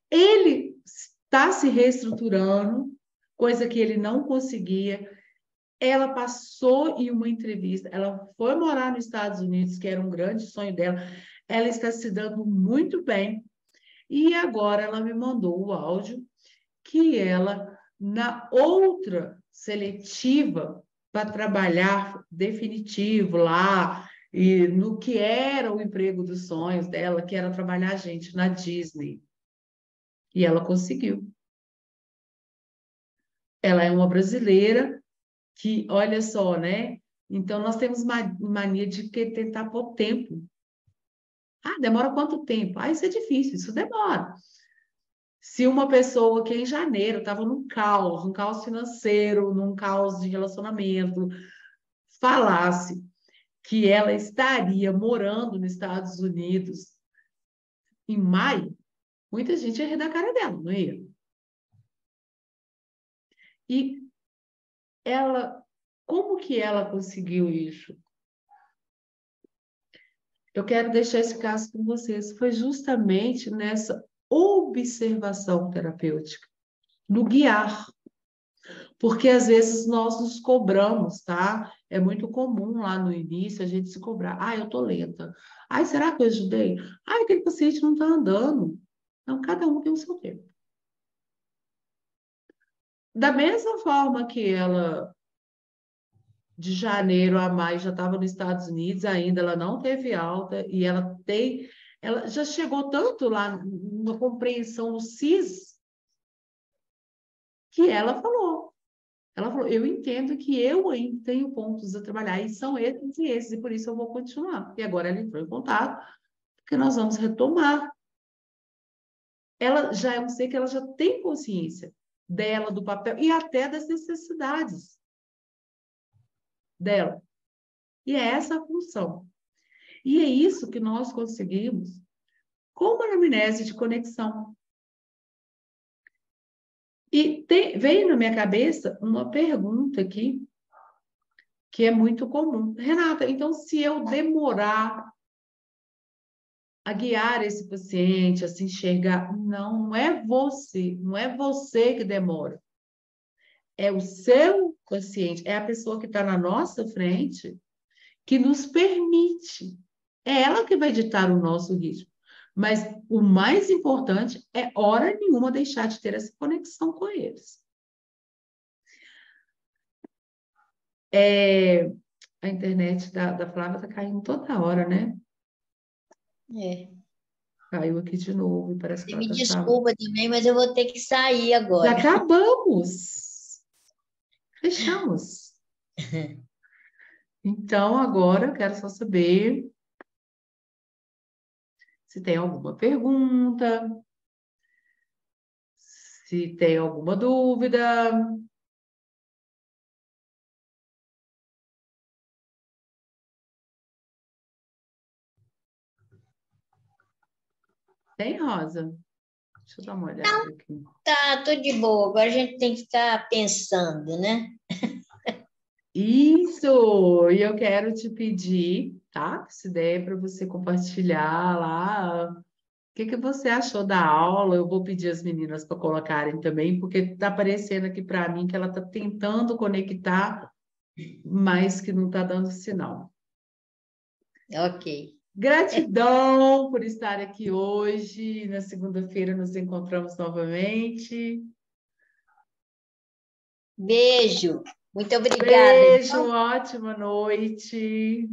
Ele está se reestruturando, coisa que ele não conseguia. Ela passou em uma entrevista, ela foi morar nos Estados Unidos, que era um grande sonho dela. Ela está se dando muito bem. E agora ela me mandou o áudio que ela, na outra seletiva, para trabalhar definitivo lá, e no que era o emprego dos sonhos dela, que era trabalhar gente na Disney. E ela conseguiu. Ela é uma brasileira que, olha só, né? Então, nós temos mania de tentar pôr tempo. Ah, demora quanto tempo? Ah, isso é difícil, isso demora. Se uma pessoa que em janeiro estava num caos financeiro, num caos de relacionamento, falasse que ela estaria morando nos Estados Unidos em maio, muita gente ia rir da cara dela, não ia? E ela, como que ela conseguiu isso? Eu quero deixar esse caso com vocês. Foi justamente nessa observação terapêutica, no guiar. Porque às vezes nós nos cobramos, tá? É muito comum lá no início a gente se cobrar. Ah, eu tô lenta. Ai, será que eu ajudei? Ai, aquele paciente não tá andando. Não, cada um tem o seu tempo. Da mesma forma que ela, de janeiro a maio, já estava nos Estados Unidos ainda, ela não teve alta e ela já chegou tanto lá na compreensão do CIS que ela falou, eu entendo que eu ainda tenho pontos a trabalhar, e são esses, e por isso eu vou continuar. E agora ela entrou em contato, porque nós vamos retomar. Ela já, eu sei que ela já tem consciência dela, do papel, e até das necessidades dela. E é essa a função. E é isso que nós conseguimos com uma anamnese de conexão. E veio na minha cabeça uma pergunta aqui, que é muito comum. Renata, então se eu demorar a guiar esse paciente, a se enxergar, não é você que demora. É o seu paciente, é a pessoa que está na nossa frente que nos permite. É ela que vai ditar o nosso ritmo. Mas o mais importante é, hora nenhuma, deixar de ter essa conexão com eles. A internet da Flávia está caindo toda hora, né? Caiu aqui de novo, parece que Você ela me está desculpa também, mas eu vou ter que sair agora. Já acabamos. Fechamos. Então, agora eu quero só saber se tem alguma pergunta, se tem alguma dúvida. Tem, Rosa? Deixa eu dar uma olhada aqui. Tá, tô de boa. Agora a gente tem que ficar pensando, né? Isso! E eu quero te pedir, tá? Se der para você compartilhar lá o que você achou da aula. Eu vou pedir às meninas para colocarem também, porque está aparecendo aqui para mim que ela está tentando conectar, mas que não está dando sinal. Ok. Gratidão por estar aqui hoje. Na segunda-feira nos encontramos novamente. Beijo. Muito obrigada. Beijo, ótima noite.